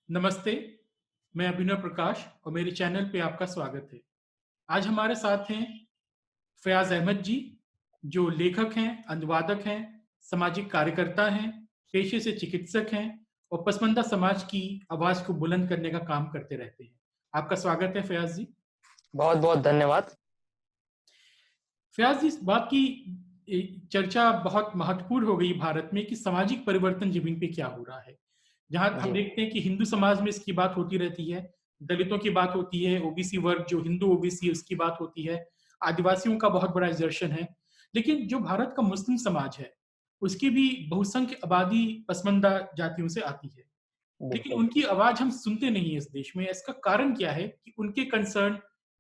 नमस्ते, मैं अभिनव प्रकाश और मेरे चैनल पे आपका स्वागत है। आज हमारे साथ हैं फ़याज़ अहमद जी, जो लेखक हैं, अनुवादक हैं, सामाजिक कार्यकर्ता हैं, पेशे से चिकित्सक हैं और पसमानदा समाज की आवाज़ को बुलंद करने का काम करते रहते हैं। आपका स्वागत है फ़याज़ जी। बहुत-बहुत धन्यवाद। फ़याज़ जी, इस बात की चर्चा बहुत महत्वपूर्ण हो गई भारत में कि सामाजिक परिवर्तन ज़मीन पे क्या हो रहा है। जहाँ हम जी, देखते हैं कि हिंदू समाज में इसकी बात होती रहती है, दलितों की बात होती है, ओबीसी वर्ग जो हिंदू ओबीसी है उसकी बात होती है, आदिवासियों का बहुत बड़ा एक्सर्शन है। लेकिन जो भारत का मुस्लिम समाज है, उसकी भी बहुसंख्य आबादी पसमानदा जातियों से आती है। लेकिन बिल्कुल। उनकी आवाज़ हम सुनते नहीं हैं इस देश में। इसका कारण क्या है कि उनके कंसर्न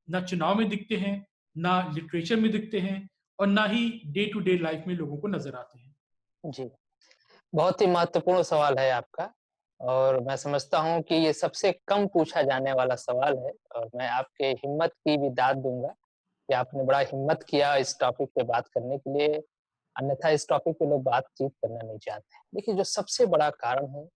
ना चुनाव में दिखते हैं, ना लिटरेचर में दिखते हैं और ना ही डे टू डे लाइफ में लोगों को नज़र आते हैं। जी, बहुत ही महत्वपूर्ण सवाल है आपका और मैं समझता हूँ कि ये सबसे कम पूछा जाने वाला सवाल है और मैं आपके हिम्मत की भी दाद दूँगा कि आपने बड़ा हिम्मत किया इस टॉपिक पे बात करने के लिए, अन्यथा इस टॉपिक पे लोग बातचीत करना नहीं चाहते हैं। देखिए, जो सबसे बड़ा कारण है,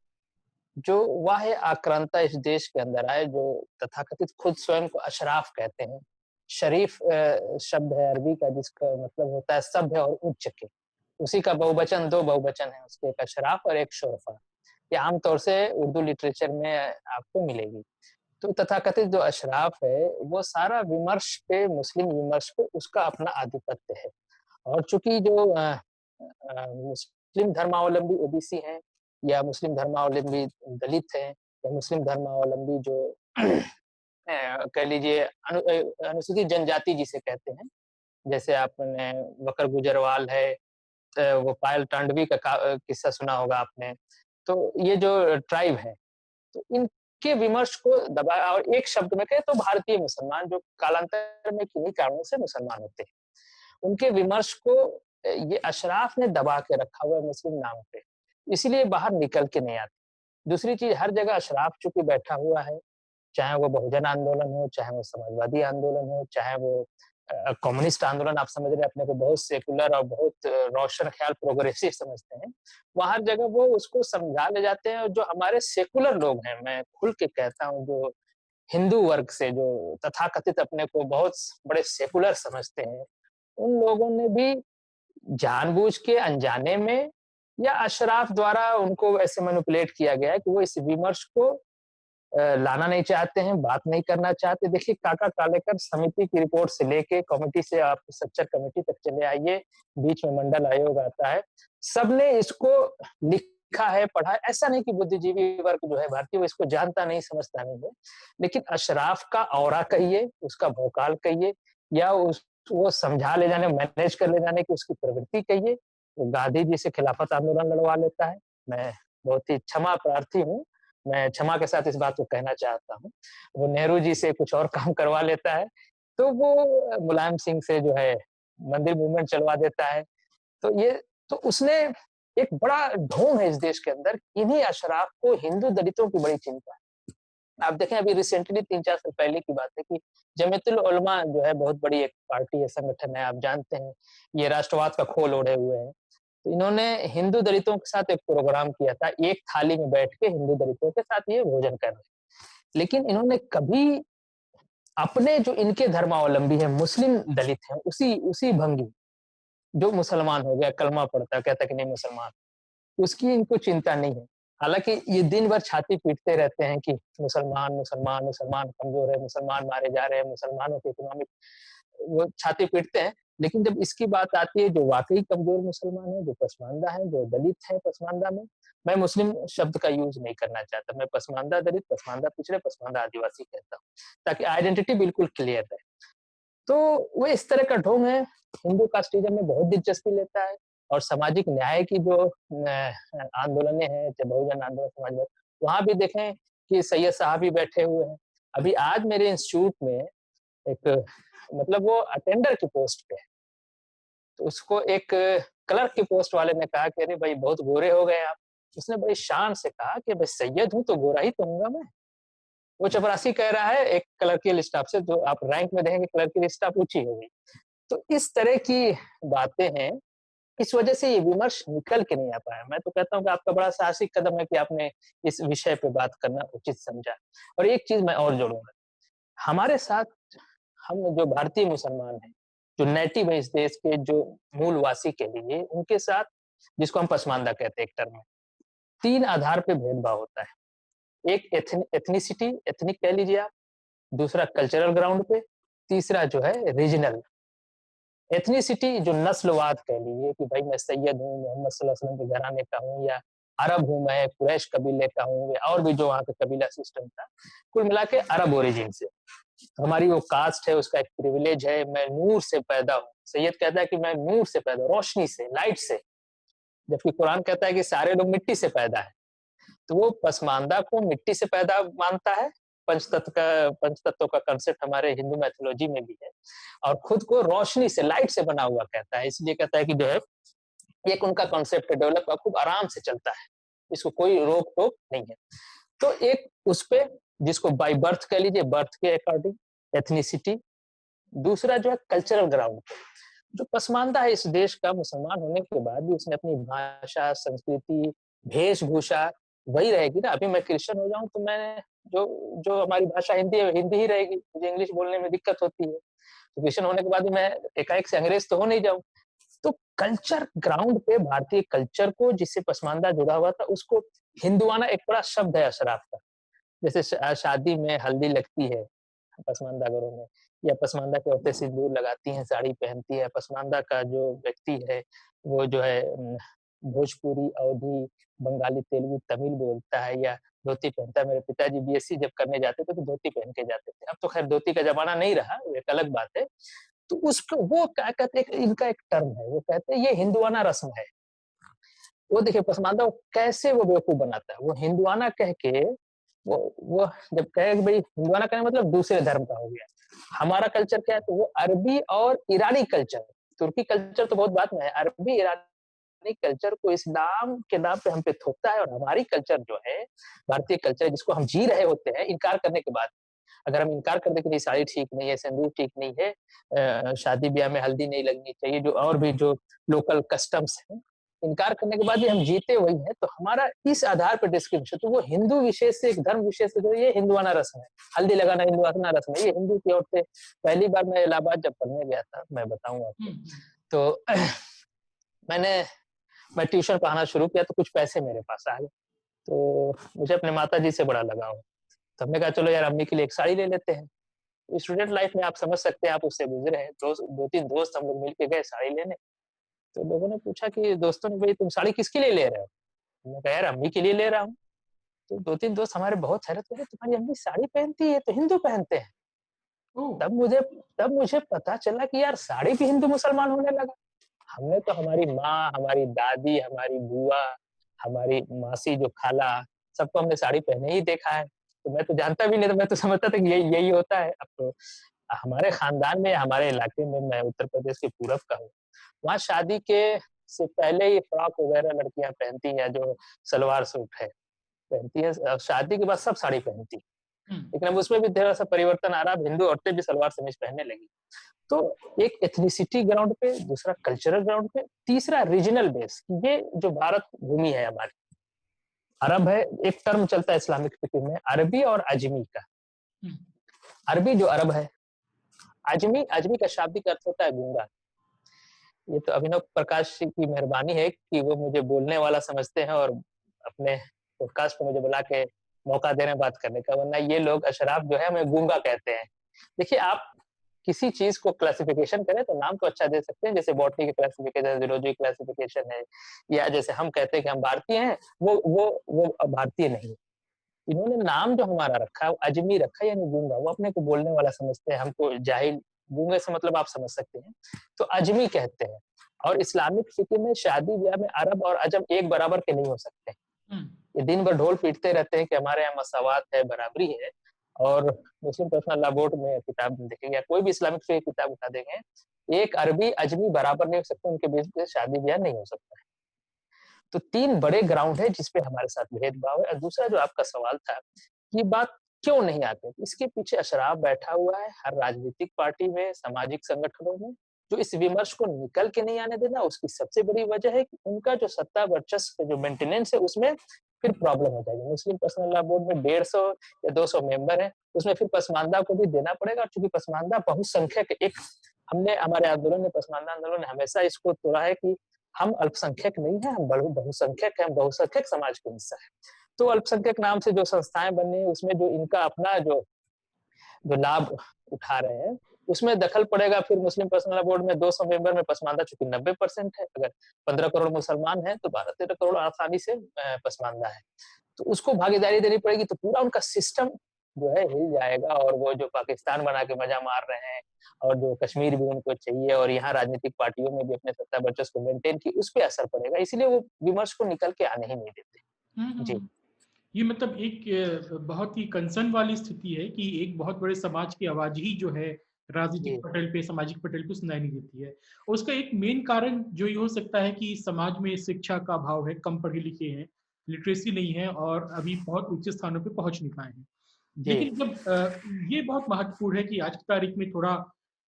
जो वाह्य आक्रांता इस देश के अंदर आए, जो तथाकथित खुद स्वयं को अशराफ कहते हैं। शरीफ शब्द है अरबी का जिसका मतलब होता है सभ्य और उच्च के। उसी का बहुवचन 2 बहुवचन है उसके, एक अशराफ और एक शुरफ़ा। ये आम तौर से उर्दू लिटरेचर में आपको मिलेगी। तो तथाकथित जो अशराफ है, वो सारा विमर्श पे मुस्लिम विमर्श पे उसका अपना आधिपत्य है। और चूँकि जो मुस्लिम धर्मावलंबी ओबीसी हैं या मुस्लिम धर्मावलंबी दलित हैं या मुस्लिम धर्मावलंबी जो कह लीजिए अनुसूचित जनजाति जिसे कहते हैं, जैसे आपने बकर गुजरवाल है, वो पायल टांडवी का किस्सा सुना होगा आपने। तो ये जो ट्राइब है, तो इनके विमर्श को दबाया और एक शब्द में कहें तो भारतीय मुसलमान जो कालांतर में किन्हीं कारणों से मुसलमान होते हैं, उनके विमर्श को ये अशराफ ने दबा के रखा हुआ है मुस्लिम नाम पे, इसीलिए बाहर निकल के नहीं आते। दूसरी चीज़ हर जगह अशराफ चूँकि बैठा हुआ है, चाहे वो बहुजन आंदोलन हो, चाहे वो समाजवादी आंदोलन हो, चाहे वो कम्युनिस्ट आंदोलन आप समझ रहे हैं अपने को बहुत सेकुलर और बहुत रोशन ख़्याल प्रोग्रेसिव समझते हैं। वहाँ हर जगह वो उसको समझा ले जाते हैं और जो हमारे सेकुलर लोग हैं, मैं खुल के कहता हूँ जो हिंदू वर्ग से जो तथाकथित अपने को बहुत बड़े सेकुलर समझते हैं, उन लोगों ने भी जानबूझ के अनजाने में या अशराफ द्वारा उनको ऐसे मैनिपुलेट किया गया है कि वो इस विमर्श को लाना नहीं चाहते हैं, बात नहीं करना चाहते। देखिए काका कालेकर समिति की रिपोर्ट से लेके कमिटी से आप सच्चर कमेटी तक चले आइए, बीच में मंडल आयोग आता है। सबने इसको लिखा है, पढ़ा है। ऐसा नहीं कि बुद्धिजीवी वर्ग जो है भारतीय वो इसको जानता नहीं, समझता नहीं है। लेकिन अशराफ का ऑरा कहिए, उसका भौकाल कहिए या उस वो समझा ले जाने, मैनेज कर ले जाने की उसकी प्रवृत्ति कहिए, वो गांधी जी से खिलाफत आंदोलन लड़वा लेता है। मैं बहुत ही क्षमा प्रार्थी हूँ। मैं क्षमा के साथ इस बात को कहना चाहता हूँ। वो नेहरू जी से कुछ और काम करवा लेता है, तो वो मुलायम सिंह से जो है मंदिर मूवमेंट चलवा देता है। तो ये तो उसने एक बड़ा ढोंग है इस देश के अंदर, इन्हीं अशराफ को हिंदू दलितों की बड़ी चिंता है। आप देखें अभी रिसेंटली 3-4 साल पहले की बात है कि जमीयतुल उलमा जो है बहुत बड़ी एक पार्टी है, संगठन है, आप जानते हैं। ये राष्ट्रवाद का खोल ओढ़े हुए हैं। तो इन्होंने हिंदू दलितों के साथ एक प्रोग्राम किया था, एक थाली में बैठ के हिंदू दलितों के साथ ये भोजन कर रहे हैं। लेकिन इन्होंने कभी अपने जो इनके धर्मावलंबी हैं, मुस्लिम दलित हैं, उसी उसी भंगी, जो मुसलमान हो गया, कलमा पढ़ता है, कहता है कि नहीं मुसलमान, उसकी इनको चिंता नहीं है। हालाँकि ये दिन भर छाती पीटते रहते हैं कि मुसलमान, मुसलमान, मुसलमान कमज़ोर है, मुसलमान मारे जा रहे हैं, मुसलमानों की इकोनॉमिक वो छाती पीटते हैं, लेकिन जब इसकी बात आती है जो वाक़ई कमज़ोर मुसलमान हैं, जो पसमानदा हैं, जो दलित हैं पसमानदा में, मैं मुस्लिम शब्द का यूज़ नहीं करना चाहता, मैं पसमानदा दलित, पसमानदा पिछड़े, पसमानदा आदिवासी कहता हूँ, ताकि आइडेंटिटी बिल्कुल क्लियर रहे। तो वो इस तरह का ढोंग है, हिंदू कास्टिज़्म में बहुत दिलचस्पी लेता है और सामाजिक न्याय की जो आंदोलनें हैं, चाहे बहुजन आंदोलन, समाजवाद, वहाँ भी देखें कि सैयद साहब ही बैठे हुए हैं। अभी आज मेरे इंस्टीट्यूट में एक मतलब वो अटेंडर की पोस्ट पे है, तो उसको एक क्लर्क की पोस्ट वाले ने कहा कि अरे भाई बहुत गोरे हो गए आप। उसने बड़ी शान से कहा कि भाई सैयद हूँ तो गोरा ही तो हूँगा मैं। वो चपरासी कह रहा है एक क्लर्कियल स्टाफ से, जो आप रैंक में देखेंगे क्लर्कियल स्टाफ ऊँची हो गई। तो इस तरह की बातें हैं इस वजह से ये विमर्श निकल के नहीं आ पाया। मैं तो कहता हूँ कि आपका बड़ा साहसिक कदम है कि आपने इस विषय पे बात करना उचित समझा। और एक चीज़ मैं और जोड़ूँगा, हमारे साथ हम जो भारतीय मुसलमान हैं, जो नेटिव है इस देश के, जो मूलवासी कह लीजिए, उनके साथ जिसको हम पसमानदा कहते हैं एक टर्म में, 3 आधार पे भेदभाव होता है। एक एथनिसिटी, एथनिक कह लीजिए आप, दूसरा कल्चरल ग्राउंड पे, तीसरा जो है रीजनल। एथनिसिटी जो नस्लवाद कह लीजिए कि भाई मैं सैयद हूँ, मोहम्मद सल्लल्लाहु अलैहि वसल्लम के घराने का हूँ, या अरब हूँ मैं, कुरैश कबीले का हूँ, या और भी जो वहाँ का कबीला सिस्टम था। कुल मिला के अरब ओरिजिन से। हमारी वो कास्ट है, उसका एक प्रिविलेज है, मैं नूर से पैदा हूँ। सैयद कहता है कि मैं नूर से पैदा हूँ, रोशनी से, लाइट से, जबकि कुरान कहता है कि सारे लोग मिट्टी से पैदा है। तो वो पसमानदा को मिट्टी से पैदा मानता है, पंचतत्व का कंसेप्ट हमारे हिंदू मैथोलॉजी में भी है, और खुद को रोशनी से, लाइट से बना हुआ कहता है। इसलिए कहता है कि जो है, एक उनका कॉन्सेप्ट है, डेवलप खूब आराम से चलता है, इसको कोई रोक-टोक नहीं है। तो एक उस पे जिसको बाय बर्थ कह लीजिए, बर्थ के अकॉर्डिंग, एथनिसिटी, दूसरा जो है कल्चरल ग्राउंड पे, जो पसमानदा है इस देश का, मुसलमान होने के बाद भी उसने अपनी भाषा, संस्कृति, वेशभूषा वही रहेगी ना। अभी मैं क्रिश्चियन हो जाऊँ तो मैं जो जो हमारी भाषा हिंदी है, हिंदी ही रहेगी, मुझे इंग्लिश बोलने में दिक्कत होती है। तो क्रिश्चियन होने के बाद भी मैं एकाएक से अंग्रेज तो हो नहीं जाऊँ। तो कल्चर ग्राउंड पे भारतीय कल्चर को, जिससे पसमानदा जुड़ा हुआ था, उसको हिंदुआना एक बड़ा शब्द है अशराफ का। जैसे शादी में हल्दी लगती है पसमानदा घरों में, या पसमानदा की औरतें सिंदूर लगाती हैं, साड़ी पहनती है। पसमानदा का जो व्यक्ति है, वो जो है भोजपुरी, अवधी, बंगाली, तेलुगु, तमिल बोलता है, या धोती पहनता है। मेरे पिताजी बीएससी जब करने जाते थे तो धोती पहन के जाते थे। अब तो खैर धोती का ज़माना नहीं रहा, वो एक अलग बात है। तो उसको वो क्या कहते हैं, इनका एक टर्म है, वो कहते हैं ये हिंदुआना रस्म है। वो देखिए पसमानदा वो कैसे वो बेवकूफ़ बनाता है। वो हिंदुआना कह के वो जब कहे कि भई हिंदुआना कहने मतलब दूसरे धर्म का हो गया। हमारा कल्चर क्या है, तो वो अरबी और ईरानी कल्चर, तुर्की कल्चर तो बहुत बाद में है, अरबी ईरानी कल्चर को इस्लाम के नाम पे हम पे थोपता है, और हमारी कल्चर जो है, भारतीय कल्चर जिसको हम जी रहे होते हैं इनकार करने के बाद, अगर हम इनकार कर दें कि नहीं साड़ी ठीक नहीं है, सिंदूर ठीक नहीं है, शादी-ब्याह में हल्दी नहीं लगनी चाहिए, जो और भी जो लोकल कस्टम्स हैं, इनकार करने के बाद भी हम जीते वही हैं, तो हमारा इस आधार पर डिस्क्रिमिनेशन, तो वो हिंदू विशेष से, एक धर्म विशेष से, जो ये हिंदुआना रस्म है, हल्दी लगाना हिंदुआना रस्म है, ये हिंदू की ओर से। पहली बार मैं इलाहाबाद जब पढ़ने गया था, मैं बताऊँ आपको, तो मैंने मैं ट्यूशन पढ़ाना शुरू किया तो कुछ पैसे मेरे पास आ गए, तो मुझे अपने माताजी से बड़ा लगाव है। तो हमने कहा चलो यार अम्मी के लिए एक साड़ी ले लेते हैं। स्टूडेंट लाइफ में आप समझ सकते हैं, आप उससे गुज़रे हैं। 2-3 दोस्त हम लोग मिल के गए साड़ी लेने। तो लोगों ने पूछा कि दोस्तों ने, भई तुम साड़ी किसके लिए ले रहे हो? मैंने कहा यार अम्मी के लिए ले रहा हूँ। तो 2-3 दोस्त हमारे बहुत हैरत हो गए, तुम्हारी अम्मी साड़ी पहनती है, ये तो हिंदू पहनते हैं। ओह! तब मुझे तब मुझे पता चला कि यार साड़ी भी हिंदू मुसलमान होने लगा। हमने तो हमारी माँ, हमारी दादी, हमारी बुआ, हमारी मासी जो खाला, सबको हमने साड़ी पहने ही देखा है। तो मैं तो जानता भी नहीं था, मैं तो समझता था कि यही यही होता है। अब तो हमारे खानदान में, हमारे इलाके में, मैं उत्तर प्रदेश के पूरब का हूँ, वहाँ शादी के से पहले ही फ्रॉक वगैरह लड़कियाँ पहनती हैं, जो सलवार सूट है, पहनती है। शादी के बाद सब साड़ी पहनती हैं। हुँ, लेकिन अब उसमें भी थोड़ा-सा परिवर्तन आ रहा है, अब हिंदू औरतें भी सलवार-समीज़ पहनने लगी। तो एक एथनिसिटी ग्राउंड पे, दूसरा कल्चरल ग्राउंड पे, तीसरा रीजनल बेस। ये जो भारत भूमि है हमारी, अरब है, एक टर्म चलता है इस्लामिक फिक्र में, अरबी और अजमी का। हुँ, अरबी जो अरब है, अजमी अजमी का शाब्दिक अर्थ होता है गूंगा। ये तो अभिनव प्रकाश जी की मेहरबानी है कि वो मुझे बोलने वाला समझते हैं, और अपने पॉडकास्ट पे मुझे बुला के मौका दे रहे हैं बात करने का, वरना ये लोग अशराफ जो है हमें गूंगा कहते हैं। देखिए आप किसी चीज को क्लासिफिकेशन करें तो नाम तो अच्छा दे सकते हैं, जैसे बॉटनी की क्लासिफिकेशन, ज़ूलॉजी क्लासिफिकेशन है, या जैसे हम कहते हैं कि हम भारतीय हैं, वो भारतीय नहीं। इन्होंने नाम जो हमारा रखा है वो अजमी रखा है, यानी गूंगा। वो अपने को बोलने वाला समझते हैं, हमको जाहिल, गूंगे से मतलब आप समझ सकते हैं, तो अजमी कहते हैं। और इस्लामिक फिक्र में शादी ब्याह में अरब और अजम एक बराबर के नहीं हो सकते। हुँ, ये दिन भर ढोल पीटते रहते हैं कि हमारे यहाँ मसावात है, बराबरी है, और मुस्लिम पर्सनल लॉ बोर्ड में किताब देखेंगे या कोई भी इस्लामिक फिक्र की किताब उठा देंगे, एक अरबी अजमी बराबर नहीं हो सकते, उनके बीच में शादी ब्याह नहीं हो सकता है। तो 3 बड़े ग्राउंड है जिसपे हमारे साथ भेदभाव है। और दूसरा जो आपका सवाल था, ये बात क्यों नहीं आती? इसके पीछे अशराफ बैठा हुआ है, हर राजनीतिक पार्टी में, सामाजिक संगठनों में, जो इस विमर्श को निकल के नहीं आने देना, उसकी सबसे बड़ी वजह है कि उनका जो सत्ता वर्चस्व जो मेंटेनेंस है, उसमें फिर प्रॉब्लम हो जाएगी। मुस्लिम पर्सनल लॉ बोर्ड में 150 या 200 मेंबर हैं, उसमें फिर पसमानदा को भी देना पड़ेगा, और चूंकि पसमानदा बहुसंख्यक एक हमने हमारे आंदोलन ने पसमानदा आंदोलन ने हमेशा इसको तोड़ा है कि हम अल्पसंख्यक नहीं है, हम बहुसंख्यक हैं, हम बहुसंख्यक समाज का हिस्सा है। तो अल्पसंख्यक नाम से जो संस्थाएं बनी है, उसमें जो इनका अपना जो जो लाभ उठा रहे हैं, उसमें दखल पड़ेगा। फिर मुस्लिम पर्सनल बोर्ड में 200 मेंबर में पसमानदा चूंकि 90% है, अगर 15 करोड़ मुसलमान हैं तो 12-13 करोड़ आसानी से पसमानदा है, तो उसको भागीदारी देनी पड़ेगी, तो पूरा उनका सिस्टम जो है हिल जाएगा। और वो जो पाकिस्तान बना के मजा मार रहे हैं, और जो कश्मीर भी उनको चाहिए, और यहाँ राजनीतिक पार्टियों में भी अपने सत्ता वर्चस्व को मेंटेन की, उस पर असर पड़ेगा, इसलिए वो विमर्श को निकल के आने ही नहीं देते। जी ये मतलब एक बहुत ही कंसर्न वाली स्थिति है कि एक बहुत बड़े समाज की आवाज ही जो है राजनीतिक जी पटल पे, सामाजिक पटल पे सुनाई नहीं देती है। और उसका एक मेन कारण जो ये हो सकता है कि समाज में शिक्षा का अभाव है, कम पढ़े लिखे हैं, लिटरेसी नहीं है, और अभी बहुत उच्च स्थानों पे पहुंच नहीं पाए हैं। जी लेकिन जब ये बहुत महत्वपूर्ण है कि आज की तारीख में थोड़ा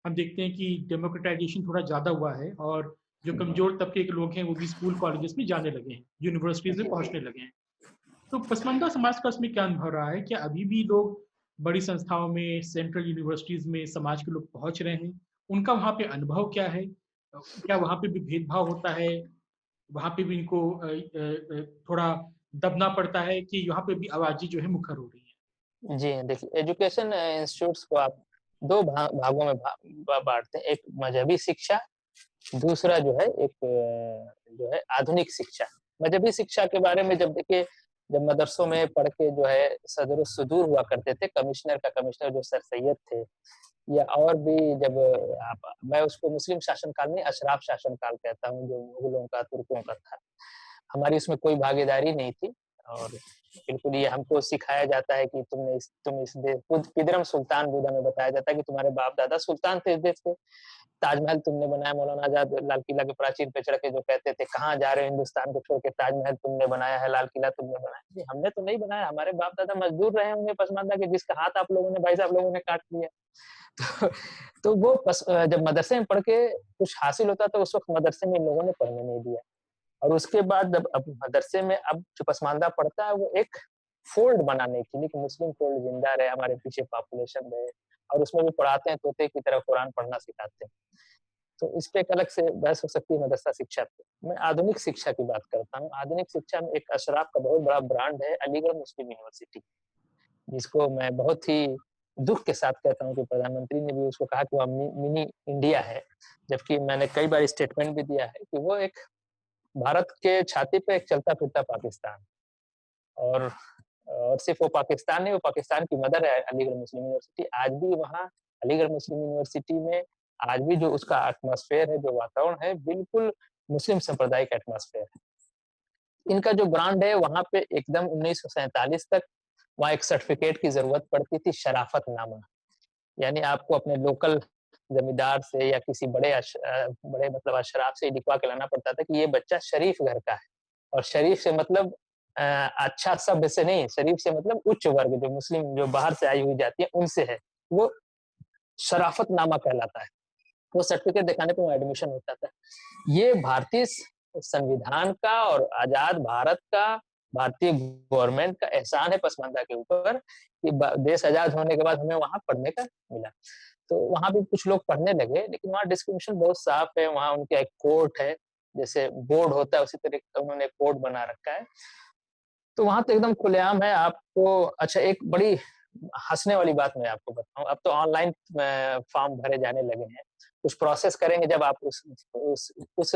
हम देखते हैं कि डेमोक्रेटाइजेशन थोड़ा ज्यादा हुआ है, और जो कमजोर तबके के लोग हैं वो भी स्कूल कॉलेजेस में जाने लगे हैं, यूनिवर्सिटीज में जी पहुंचने लगे हैं। तो पसमानदा समाज का उसमें क्या अनुभव रहा है? क्या अभी भी लोग बड़ी संस्थाओं में, सेंट्रल यूनिवर्सिटीज में समाज के लोग पहुंच रहे हैं? उनका वहाँ पे अनुभव क्या है? क्या वहाँ पे भी भेदभाव होता है? वहाँ पे भी इनको थोड़ा दबना पड़ता है कि यहाँ पे भी आवाज़ें जो है मुखर हो रही हैं? जी, देखिए एजुकेशन इंस्टीट्यूट्स को आप 2 भागों में बाँटते हैं। एक मज़हबी शिक्षा, दूसरा जो है एक जो है आधुनिक शिक्षा। मज़हबी शिक्षा के बारे में जब देखिए, जब मदरसों में पढ़ के जो है सदर-ओ-सुदूर हुआ करते थे, कमिश्नर का कमिश्नर जो सर सैयद थे, या और भी जब आप मैं उसको मुस्लिम शासनकाल नहीं, अशराफ शासनकाल कहता हूँ, जो मुगलों का, तुर्कों का था। हमारी उसमें कोई भागीदारी नहीं थी, और बिल्कुल ये हमको सिखाया जाता है कि तुम इस देश, खुद पिदरम सुल्तान बुदा में बताया जाता है कि तुम्हारे बाप-दादा सुल्तान थे इस देश के। ताजमहल तुमने बनाया, मौलाना आजाद लाल किला के प्राचीर पे चढ़ के जो कहते थे, कहाँ जा रहे हो हिंदुस्तान को छोड़ के, ताजमहल तुमने बनाया है, लाल किला तुमने बनाया। जी, हमने तो नहीं बनाया, हमारे बाप-दादा मजदूर रहे होंगे पसमानदा के, जिसका हाथ आप लोगों ने, भाई साहब लोगों ने काट लिया। तो तो वो जब मदरसे में पढ़ के कुछ हासिल होता, तो उस वक़्त मदरसे में इन लोगों ने पढ़ने नहीं दिया। और उसके बाद जब अब मदरसे में अब जो पसमानदा पढ़ता है, वो एक फ़ोल्ड बनाने के लिए कि मुस्लिम फ़ोल्ड ज़िंदा रहे, हमारे पीछे पॉपुलेशन रहे, और उसमें भी पढ़ाते हैं, तोते की तरह कुरान पढ़ना सिखाते हैं। तो इस पे एक अलग से बहस हो सकती है मदरसा शिक्षा पे। मैं आधुनिक शिक्षा की बात करता हूँ। आधुनिक शिक्षा में एक अशराफ का बहुत बड़ा ब्रांड है अलीगढ़ मुस्लिम यूनिवर्सिटी, जिसको मैं बहुत ही दुःख के साथ कहता हूँ कि प्रधानमंत्री ने भी उसको कहा कि वह मिनी इंडिया है। जबकि मैंने कई बार स्टेटमेंट भी दिया है कि वो एक भारत के छाती पे एक चलता-फिरता पाकिस्तान, और सिर्फ़ वो पाकिस्तान नहीं, वो पाकिस्तान की मदर है अलीगढ़ मुस्लिम यूनिवर्सिटी। आज भी वहाँ अलीगढ़ मुस्लिम यूनिवर्सिटी में आज भी जो उसका एटमॉस्फेयर है, जो वातावरण है, बिल्कुल मुस्लिम सांप्रदायिक एटमॉस्फेयर है। इनका जो ब्रांड है, वहाँ पे एकदम 1947 तक वहाँ एक सर्टिफ़िकेट की ज़रूरत पड़ती थी, शराफ़तनामा। यानी आपको अपने लोकल ज़मींदार से या किसी बड़े मतलब अशराफ से लिखवा के लाना पड़ता था कि ये बच्चा शरीफ घर का है। और शरीफ से मतलब अच्छा सभ्य से नहीं, शरीफ से मतलब उच्च वर्ग, जो मुस्लिम जो बाहर से आई हुई जाति है, उनसे है। वो शराफ़तनामा कहलाता है। वो सर्टिफ़िकेट दिखाने पे वहाँ एडमिशन होता था। ये भारतीय संविधान का और आज़ाद भारत का, भारतीय गवर्नमेंट का एहसान है पसमानदा के ऊपर कि देश आज़ाद होने के बाद हमें वहाँ पढ़ने का मिला। तो वहाँ भी कुछ लोग पढ़ने लगे, लेकिन वहाँ डिस्क्रिमिनेशन बहुत साफ है। वहाँ उनका एक कोर्ट है, जैसे बोर्ड होता है उसी तरह का उन्होंने कोड बना रखा है। तो वहाँ तो एकदम खुलेआम है आपको। अच्छा, एक बड़ी हँसने वाली बात मैं आपको बताऊँ, अब तो ऑनलाइन फॉर्म भरे जाने लगे हैं। कुछ प्रोसेस करेंगे जब आप उस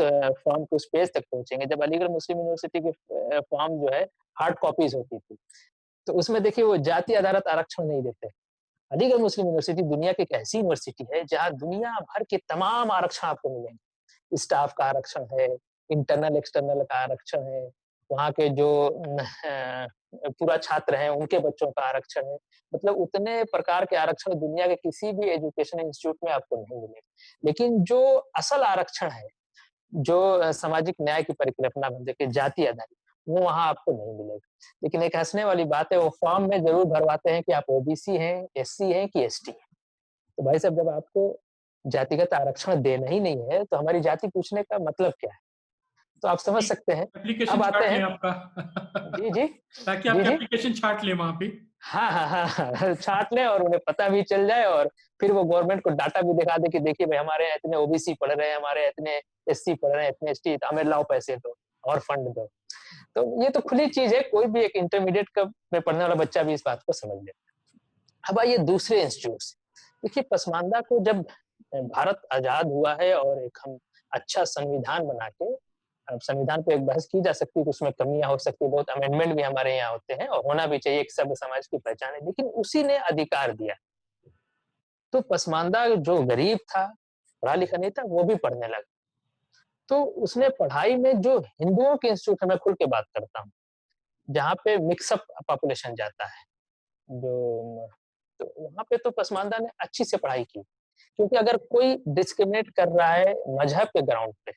फॉर्म के उस पेज तक पहुँचेंगे। जब अलीगढ़ मुस्लिम यूनिवर्सिटी के फॉर्म जो है हार्ड कॉपीज़ होती थी, तो उसमें देखिए वो जाति आधारित आरक्षण नहीं देते। अलीगढ़ मुस्लिम यूनिवर्सिटी दुनिया की एक ऐसी यूनिवर्सिटी है जहाँ दुनिया भर के तमाम आरक्षण आपको मिलेंगे। स्टाफ का आरक्षण है, इंटरनल एक्सटर्नल का आरक्षण है, वहाँ के जो पूरा छात्र हैं उनके बच्चों का आरक्षण है। मतलब उतने प्रकार के आरक्षण दुनिया के किसी भी एजुकेशन इंस्टीट्यूट में आपको नहीं मिलेंगे। लेकिन जो असल आरक्षण है, जो सामाजिक न्याय की परिकल्पना में देखिए जाति आधारित, वो वहाँ आपको नहीं मिलेगा। लेकिन एक हँसने वाली बात है, वो फॉर्म में ज़रूर भरवाते हैं कि आप ओबीसी हैं, एससी हैं कि एसटी हैं। तो भाई साहब, जब आपको जातिगत आरक्षण देना ही नहीं है, तो हमारी जाति पूछने का मतलब क्या है? तो आप समझ सकते हैं। एप्लीकेशन अब आते छाट लें हैं आपका जी, जी। ताकि जी, आपका जी। एप्लीकेशन छाट लें वहाँ पे। हाँ, हाँ, हाँ, हाँ, छाँट लें और उन्हें पता भी चल जाए और फिर वो गवर्नमेंट को डाटा भी दिखा दे कि देखिए भाई हमारे यहाँ इतने ओबीसी पढ़ रहे हैं, हमारे यहाँ इतने एससी पढ़ रहे हैं, इतने एसटी हमें लाओ पैसे दो और फंड दो। तो ये तो खुली चीज़ है, कोई भी एक इंटरमीडिएट का में पढ़ने वाला बच्चा भी इस बात को समझ लेता है। अब आइए दूसरे इंस्टीट्यूट से। देखिए पसमानदा को जब भारत आज़ाद हुआ है और एक हम अच्छा संविधान बना के अब संविधान पे एक बहस की जा सकती है कि उसमें कमियाँ हो सकती है, बहुत अमेंडमेंट भी हमारे यहाँ होते हैं और होना भी चाहिए, एक सभ्य समाज की पहचान है, लेकिन उसी ने अधिकार दिया। तो पसमानदा जो गरीब था, पढ़ा-लिखा नहीं था, वो भी पढ़ने लगा। तो उसने पढ़ाई में जो हिंदुओं के इंस्टीट्यूट है, मैं खुल के बात करता हूँ, जहाँ पे मिक्स अप पॉपुलेशन जाता है, जो तो वहाँ पे तो पसमानदा ने अच्छी से पढ़ाई की। क्योंकि अगर कोई डिस्क्रिमिनेट कर रहा है मज़हब के ग्राउंड पे,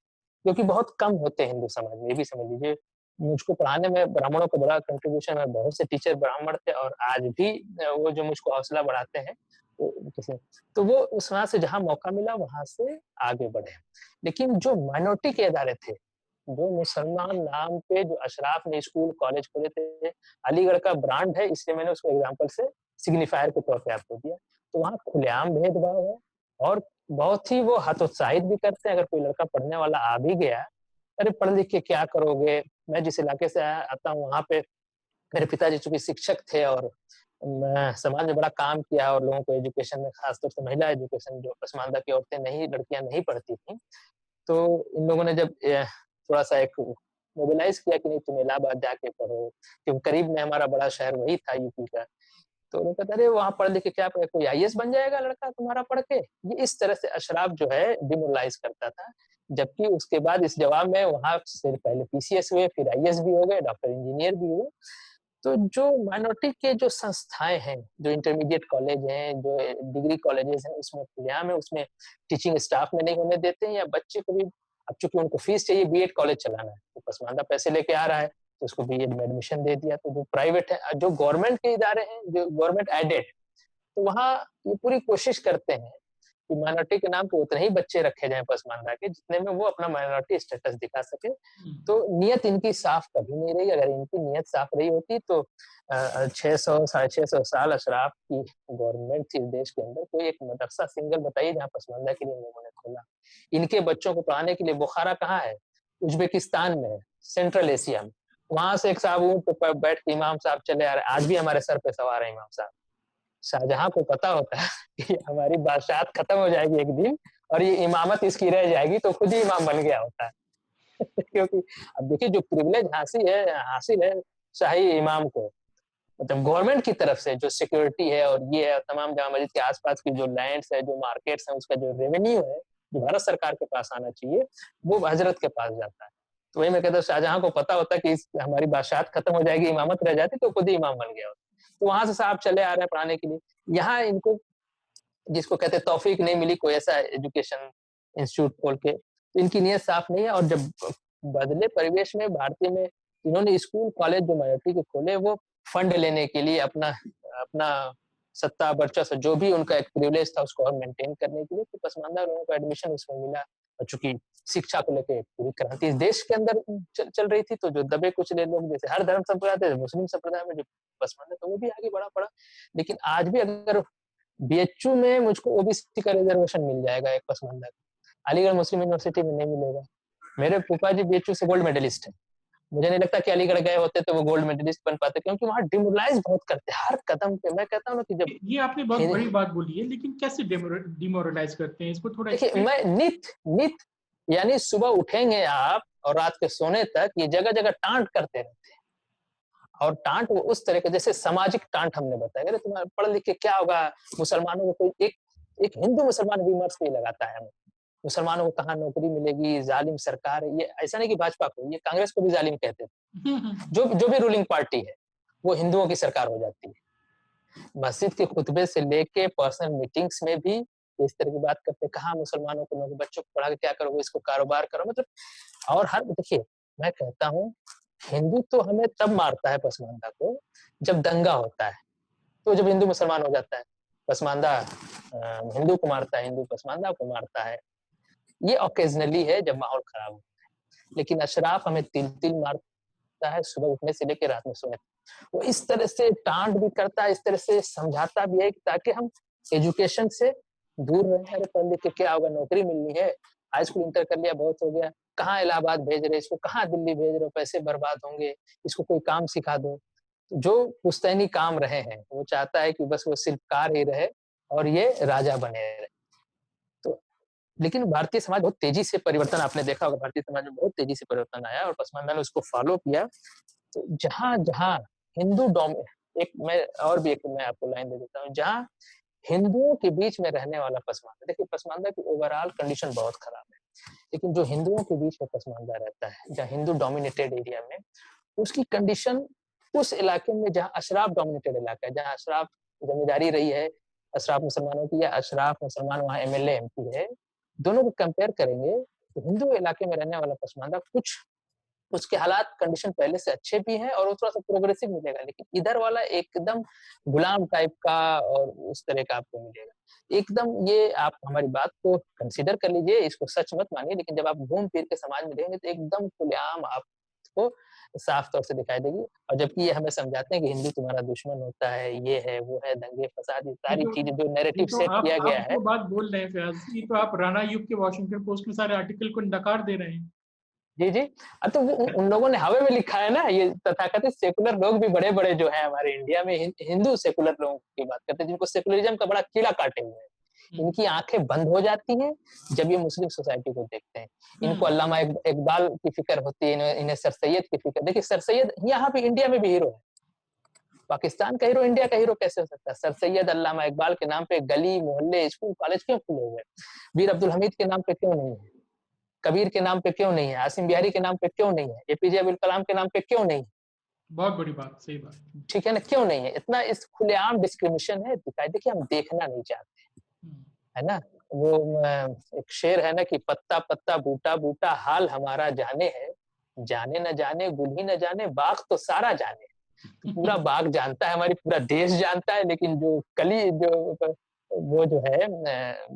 जो कि बहुत कम होते हैं हिंदू समाज में, ये भी समझ लीजिए। मुझको पढ़ाने में ब्राह्मणों का बड़ा कंट्रीब्यूशन है, बहुत से टीचर ब्राह्मण थे और आज भी वो जो मुझको हौसला बढ़ाते हैं, वो किसी तो वो उस वहाँ से जहाँ मौका मिला वहाँ से आगे बढ़े। लेकिन जो माइनॉरिटी के इदारे थे, जो मुसलमान नाम पे जो अशराफ ने स्कूल, कॉलेज खोले थे, अलीगढ़ का ब्रांड है इसलिए मैंने उसको एग्ज़ाम्पल से सिग्निफायर के तौर पे आपको दिया। तो वहाँ खुलेआम भेदभाव है और बहुत ही वो हतोत्साहित भी करते हैं, अगर कोई लड़का पढ़ने वाला आ भी गया, अरे पढ़ लिख के क्या करोगे? मैं जिस इलाके से आता हूँ वहाँ पे मेरे पिताजी चूँकि शिक्षक थे और मैं समाज में बड़ा काम किया और लोगों को एजुकेशन में खासतौर से महिला एजुकेशन जो पसमानदा की औरतें नहीं लड़कियाँ नहीं पढ़ती थीं, तो इन लोगों ने जब थोड़ा-सा एक मोबिलाइज़ किया कि नहीं तुम इलाहाबाद जाके पढ़ो, क्योंकि करीब में हमारा बड़ा शहर वही था यूपी का। तो वो कहता अरे वहाँ पढ़ लिख के क्या कोई आईएएस बन जाएगा लड़का तुम्हारा पढ़ के? ये इस तरह से अशराफ जो है डिमोरलाइज़ करता था। जबकि उसके बाद इस जवाब में वहाँ से पहले पीसीएस हुए, फिर आईएएस भी हो गए, डॉक्टर इंजीनियर भी हुए। तो जो माइनॉरिटी के जो संस्थाएँ हैं, जो इंटरमीडिएट कॉलेज हैं, जो डिग्री कॉलेजेस हैं, उसमें खुलेआम है, उसमें टीचिंग स्टाफ में नहीं होने देते हैं या बच्चे को भी अब चूँकि उनको फीस चाहिए बीएड कॉलेज चलाना है, तो पसमानदा पैसे लेके आ रहा है, तो उसको बीएड में एडमिशन दे दिया। तो जो प्राइवेट है जो गवर्नमेंट के इदारे हैं, जो गवर्नमेंट एडेड, तो वहाँ ये पूरी कोशिश करते हैं कि माइनॉरिटी के नाम पे उतने ही बच्चे रखे जाएँ पसमानदा के, जितने में वो अपना माइनॉरिटी स्टेटस दिखा सकें। तो नियत इनकी साफ कभी नहीं रही, अगर इनकी नियत साफ रही होती तो 600 साढ़े 600 साल अशराफ की गवर्नमेंट थी इस देश के अंदर, कोई एक मदरसा सिंगल बताइए जहाँ पसमानदा के लिए इन लोगों ने खोला। इनके बच्चों को पढ़ाने के लिए बुखारा कहाँ है? उज़्बेकिस्तान में है, सेंट्रल एशिया में। वहाँ से एक साहब ऊँट पे बैठ के इमाम साहब चले आ रहे हैं, आज भी हमारे सर पे सवार है इमाम साहब। शाहजहाँ को पता होता है कि हमारी बादशाहत खत्म हो जाएगी एक दिन और ये इमामत इसकी रह जाएगी, तो खुद ही इमाम बन गया होता है। क्योंकि अब देखिए जो प्रिविलेज हासिल है शाही इमाम को, मतलब गवर्नमेंट की तरफ से जो सिक्योरिटी है और ये है तमाम जामा मस्जिद के आसपास की जो लैंड्स है, जो मार्केट्स हैं, उसका जो रेवेन्यू है, जो भारत सरकार के पास आना चाहिए, वो हजरत के पास जाता है। तो वही मैं कहता हूँ शाहजहाँ को पता होता कि हमारी बादशाहत खत्म हो जाएगी, इमामत रह जाती तो खुद ही इमाम बन गया होता। तो वहां से साहब चले आ रहे हैं पढ़ाने के लिए। यहाँ इनको जिसको कहते हैं तौफीक नहीं मिली कोई ऐसा एजुकेशन इंस्टीट्यूट खोल के, तो इनकी नीयत साफ नहीं है और जब बदले परिवेश में भारतीय में इन्होंने स्कूल कॉलेज जो माइनॉरिटी के खोले वो फंड लेने के लिए अपना अपना सत्ता वर्चस्व जो भी उनका एक प्रिविलेज था उसको और मेंटेन करने के लिए तो पसमानदा लोगों को एडमिशन उसमें मिला और चूंकि शिक्षा को लेकर पूरी क्रांति इस देश के अंदर चल रही थी तो जो दबे कुचले लोग जैसे हर धर्म संप्रदाय थे मुस्लिम संप्रदाय में जो पसमानदा तो वो भी आगे बढ़ा पड़ा लेकिन आज भी अगर बीएचयू में मुझको ओबीसी का रिजर्वेशन मिल जाएगा एक पसमानदा का। अलीगढ़ मुस्लिम यूनिवर्सिटी में नहीं मिलेगा। मेरे फूफा जी बीएचयू से गोल्ड मेडलिस्ट हैं। मुझे नहीं लगता कि अलीगढ़ गए होते तो वो गोल्ड मेडलिस्ट बन पाते क्योंकि वहाँ डिमोरलाइज बहुत करते हैं हर कदम पे। मैं कहता हूँ ना कि जब ये आपने बहुत बड़ी बात बोली है, लेकिन कैसे डिमोरलाइज करते हैं इसको थोड़ा देखिए मैं नित यानी सुबह उठेंगे आप और रात के सोने तक ये जगह-जगह टांट करते रहते हैं। और टांट वो उस तरह के जैसे सामाजिक टांट हमने बताया अरे तुम्हारा पढ़ लिख के क्या होगा मुसलमानों को कोई एक हिंदू मुसलमान विमर्श नहीं लगाता है मुसलमानों को कहाँ नौकरी मिलेगी जालिम सरकार है ये ऐसा नहीं कि भाजपा को ये कांग्रेस को भी जालिम कहते थे जो जो भी रूलिंग पार्टी है वो हिंदुओं की सरकार हो जाती है मस्जिद के खुतबे से लेके पर्सनल मीटिंग्स में भी इस तरह की बात करते हैं कहाँ मुसलमानों को नौकरी बच्चों को पढ़ा के क्या करोगे इसको कारोबार करो मतलब और हर देखिए मैं कहता हूँ हिंदू तो हमें तब मारता है पसमानदा को जब दंगा होता है तो जब हिंदू मुसलमान हो जाता है पसमानदा हिंदू को मारता है, हिंदू पसमानदा को मारता है। ये ऑकेजनली है जब माहौल खराब हो, लेकिन अशराफ हमें तिल-तिल मारता है सुबह उठने से लेकर रात में सोने तक। वो इस तरह से टांट भी करता है, इस तरह से समझाता भी है ताकि हम एजुकेशन से दूर रहें। अरे पढ़ लिख के क्या होगा, नौकरी मिलनी है, हाई स्कूल इंटर कर लिया बहुत हो गया, कहाँ इलाहाबाद भेज रहे, इसको कहाँ दिल्ली भेज रहे हो, पैसे बर्बाद होंगे, इसको कोई काम सिखा दो। जो पुश्तैनी काम रहे हैं, वो चाहता है कि बस वो शिल्पकार ही रहे और ये राजा बने रहे। तो लेकिन भारतीय समाज बहुत तेजी से परिवर्तन, आपने देखा होगा भारतीय समाज में बहुत तेजी से परिवर्तन आया और पसमानदा ने उसको फॉलो किया। तो जहाँ-जहाँ हिंदू डोम एक मैं और भी एक मैं आपको लाइन दे देता हूँ, जहाँ हिंदुओं के बीच में रहने वाला पसमानदा, देखिए पसमानदा की ओवरऑल कंडीशन बहुत खराब है, लेकिन जो हिंदुओं के बीच में पसमानदा रहता है, जहाँ हिंदू डोमिनेटेड एरिया में, उसकी कंडीशन उस इलाके में जहाँ अशराफ डोमिनेटेड इलाका है, जहाँ अशराफ जमींदारी रही है, अशराफ मुसलमानों की या अशराफ मुसलमान वहाँ एमएलए एमपी है, दोनों को कंपेयर करेंगे तो हिंदू इलाके में रहने वाला पसमानदा कुछ उसके हालात कंडीशन पहले से अच्छे भी हैं और वो थोड़ा-सा प्रोग्रेसिव मिलेगा, लेकिन इधर वाला एकदम गुलाम टाइप का और उस तरह का आपको मिलेगा। एकदम ये आप हमारी बात को कंसीडर कर लीजिए, इसको सच मत मानिए, लेकिन जब आप घूम फिर के समाज में देखेंगे तो एकदम खुलेआम आपको साफ तौर से दिखाई देगी। और जबकि ये हमें समझाते हैं कि हिंदू तुम्हारा दुश्मन होता है, ये है, वो है, दंगे फसाद, ये ये सारी तो चीज़ें जो ये नैरेटिव तो सेट किया आप गया है। जो बात बोल रहे हैं फयाज, ये तो आप राणा यूब के वॉशिंगटन पोस्ट में सारे आर्टिकल को नकार दे रहे हैं। जी, जी। तो वो उन लोगों ने हवा में लिखा है ना, ये तथाकथित सेकुलर लोग भी बड़े-बड़े जो हैं हमारे इंडिया में हिंदू सेकुलर लोगों की बात करते हैं, जिनको सेकुलरिज़्म का बड़ा कीड़ा काटे हुए हैं। हुँ, इनकी आँखें बंद हो जाती हैं, जब ये मुस्लिम सोसाइटी को देखते हैं। इनको हुँ, अल्लामा इकबाल की फ़िक्र होती है, इन्हें सर सैयद की फ़िक्र, देखिए सर सैयद यहाँ पे इंडिया में भी हीरो है। पाकिस्तान का हीरो इंडिया का हीरो कैसे हो सकता है? सर सैयद, अल्लामा इकबाल के नाम पे गली, मोहल्ले, स्कूल, कॉलेज क्यों खुले हुए हैं? मीर अब्दुल हमीद के नाम पे क्यों नहीं है? कबीर के नाम पे क्यों नहीं है? आसिम बिहारी के नाम पे क्यों नहीं है? एपीजे अब्दुल कलाम के नाम पे क्यों नहीं है? बहुत बड़ी बात, सही बात। ठीक है ना? क्यों नहीं है? इतना इस खुलेआम डिस्क्रिमिनेशन है, दिखाई कि हम देखना नहीं चाहते, हुँ, है ना? वो एक शेर है ना कि पत्ता-पत्ता, बूटा-बूटा हाल हमारा जाने है, जाने न जाने, गुल ही न जाने, बाग तो सारा जाने। तो पूरा बाग जानता है, हमारी पूरा देश जानता है, लेकिन जो कली जो वो जो है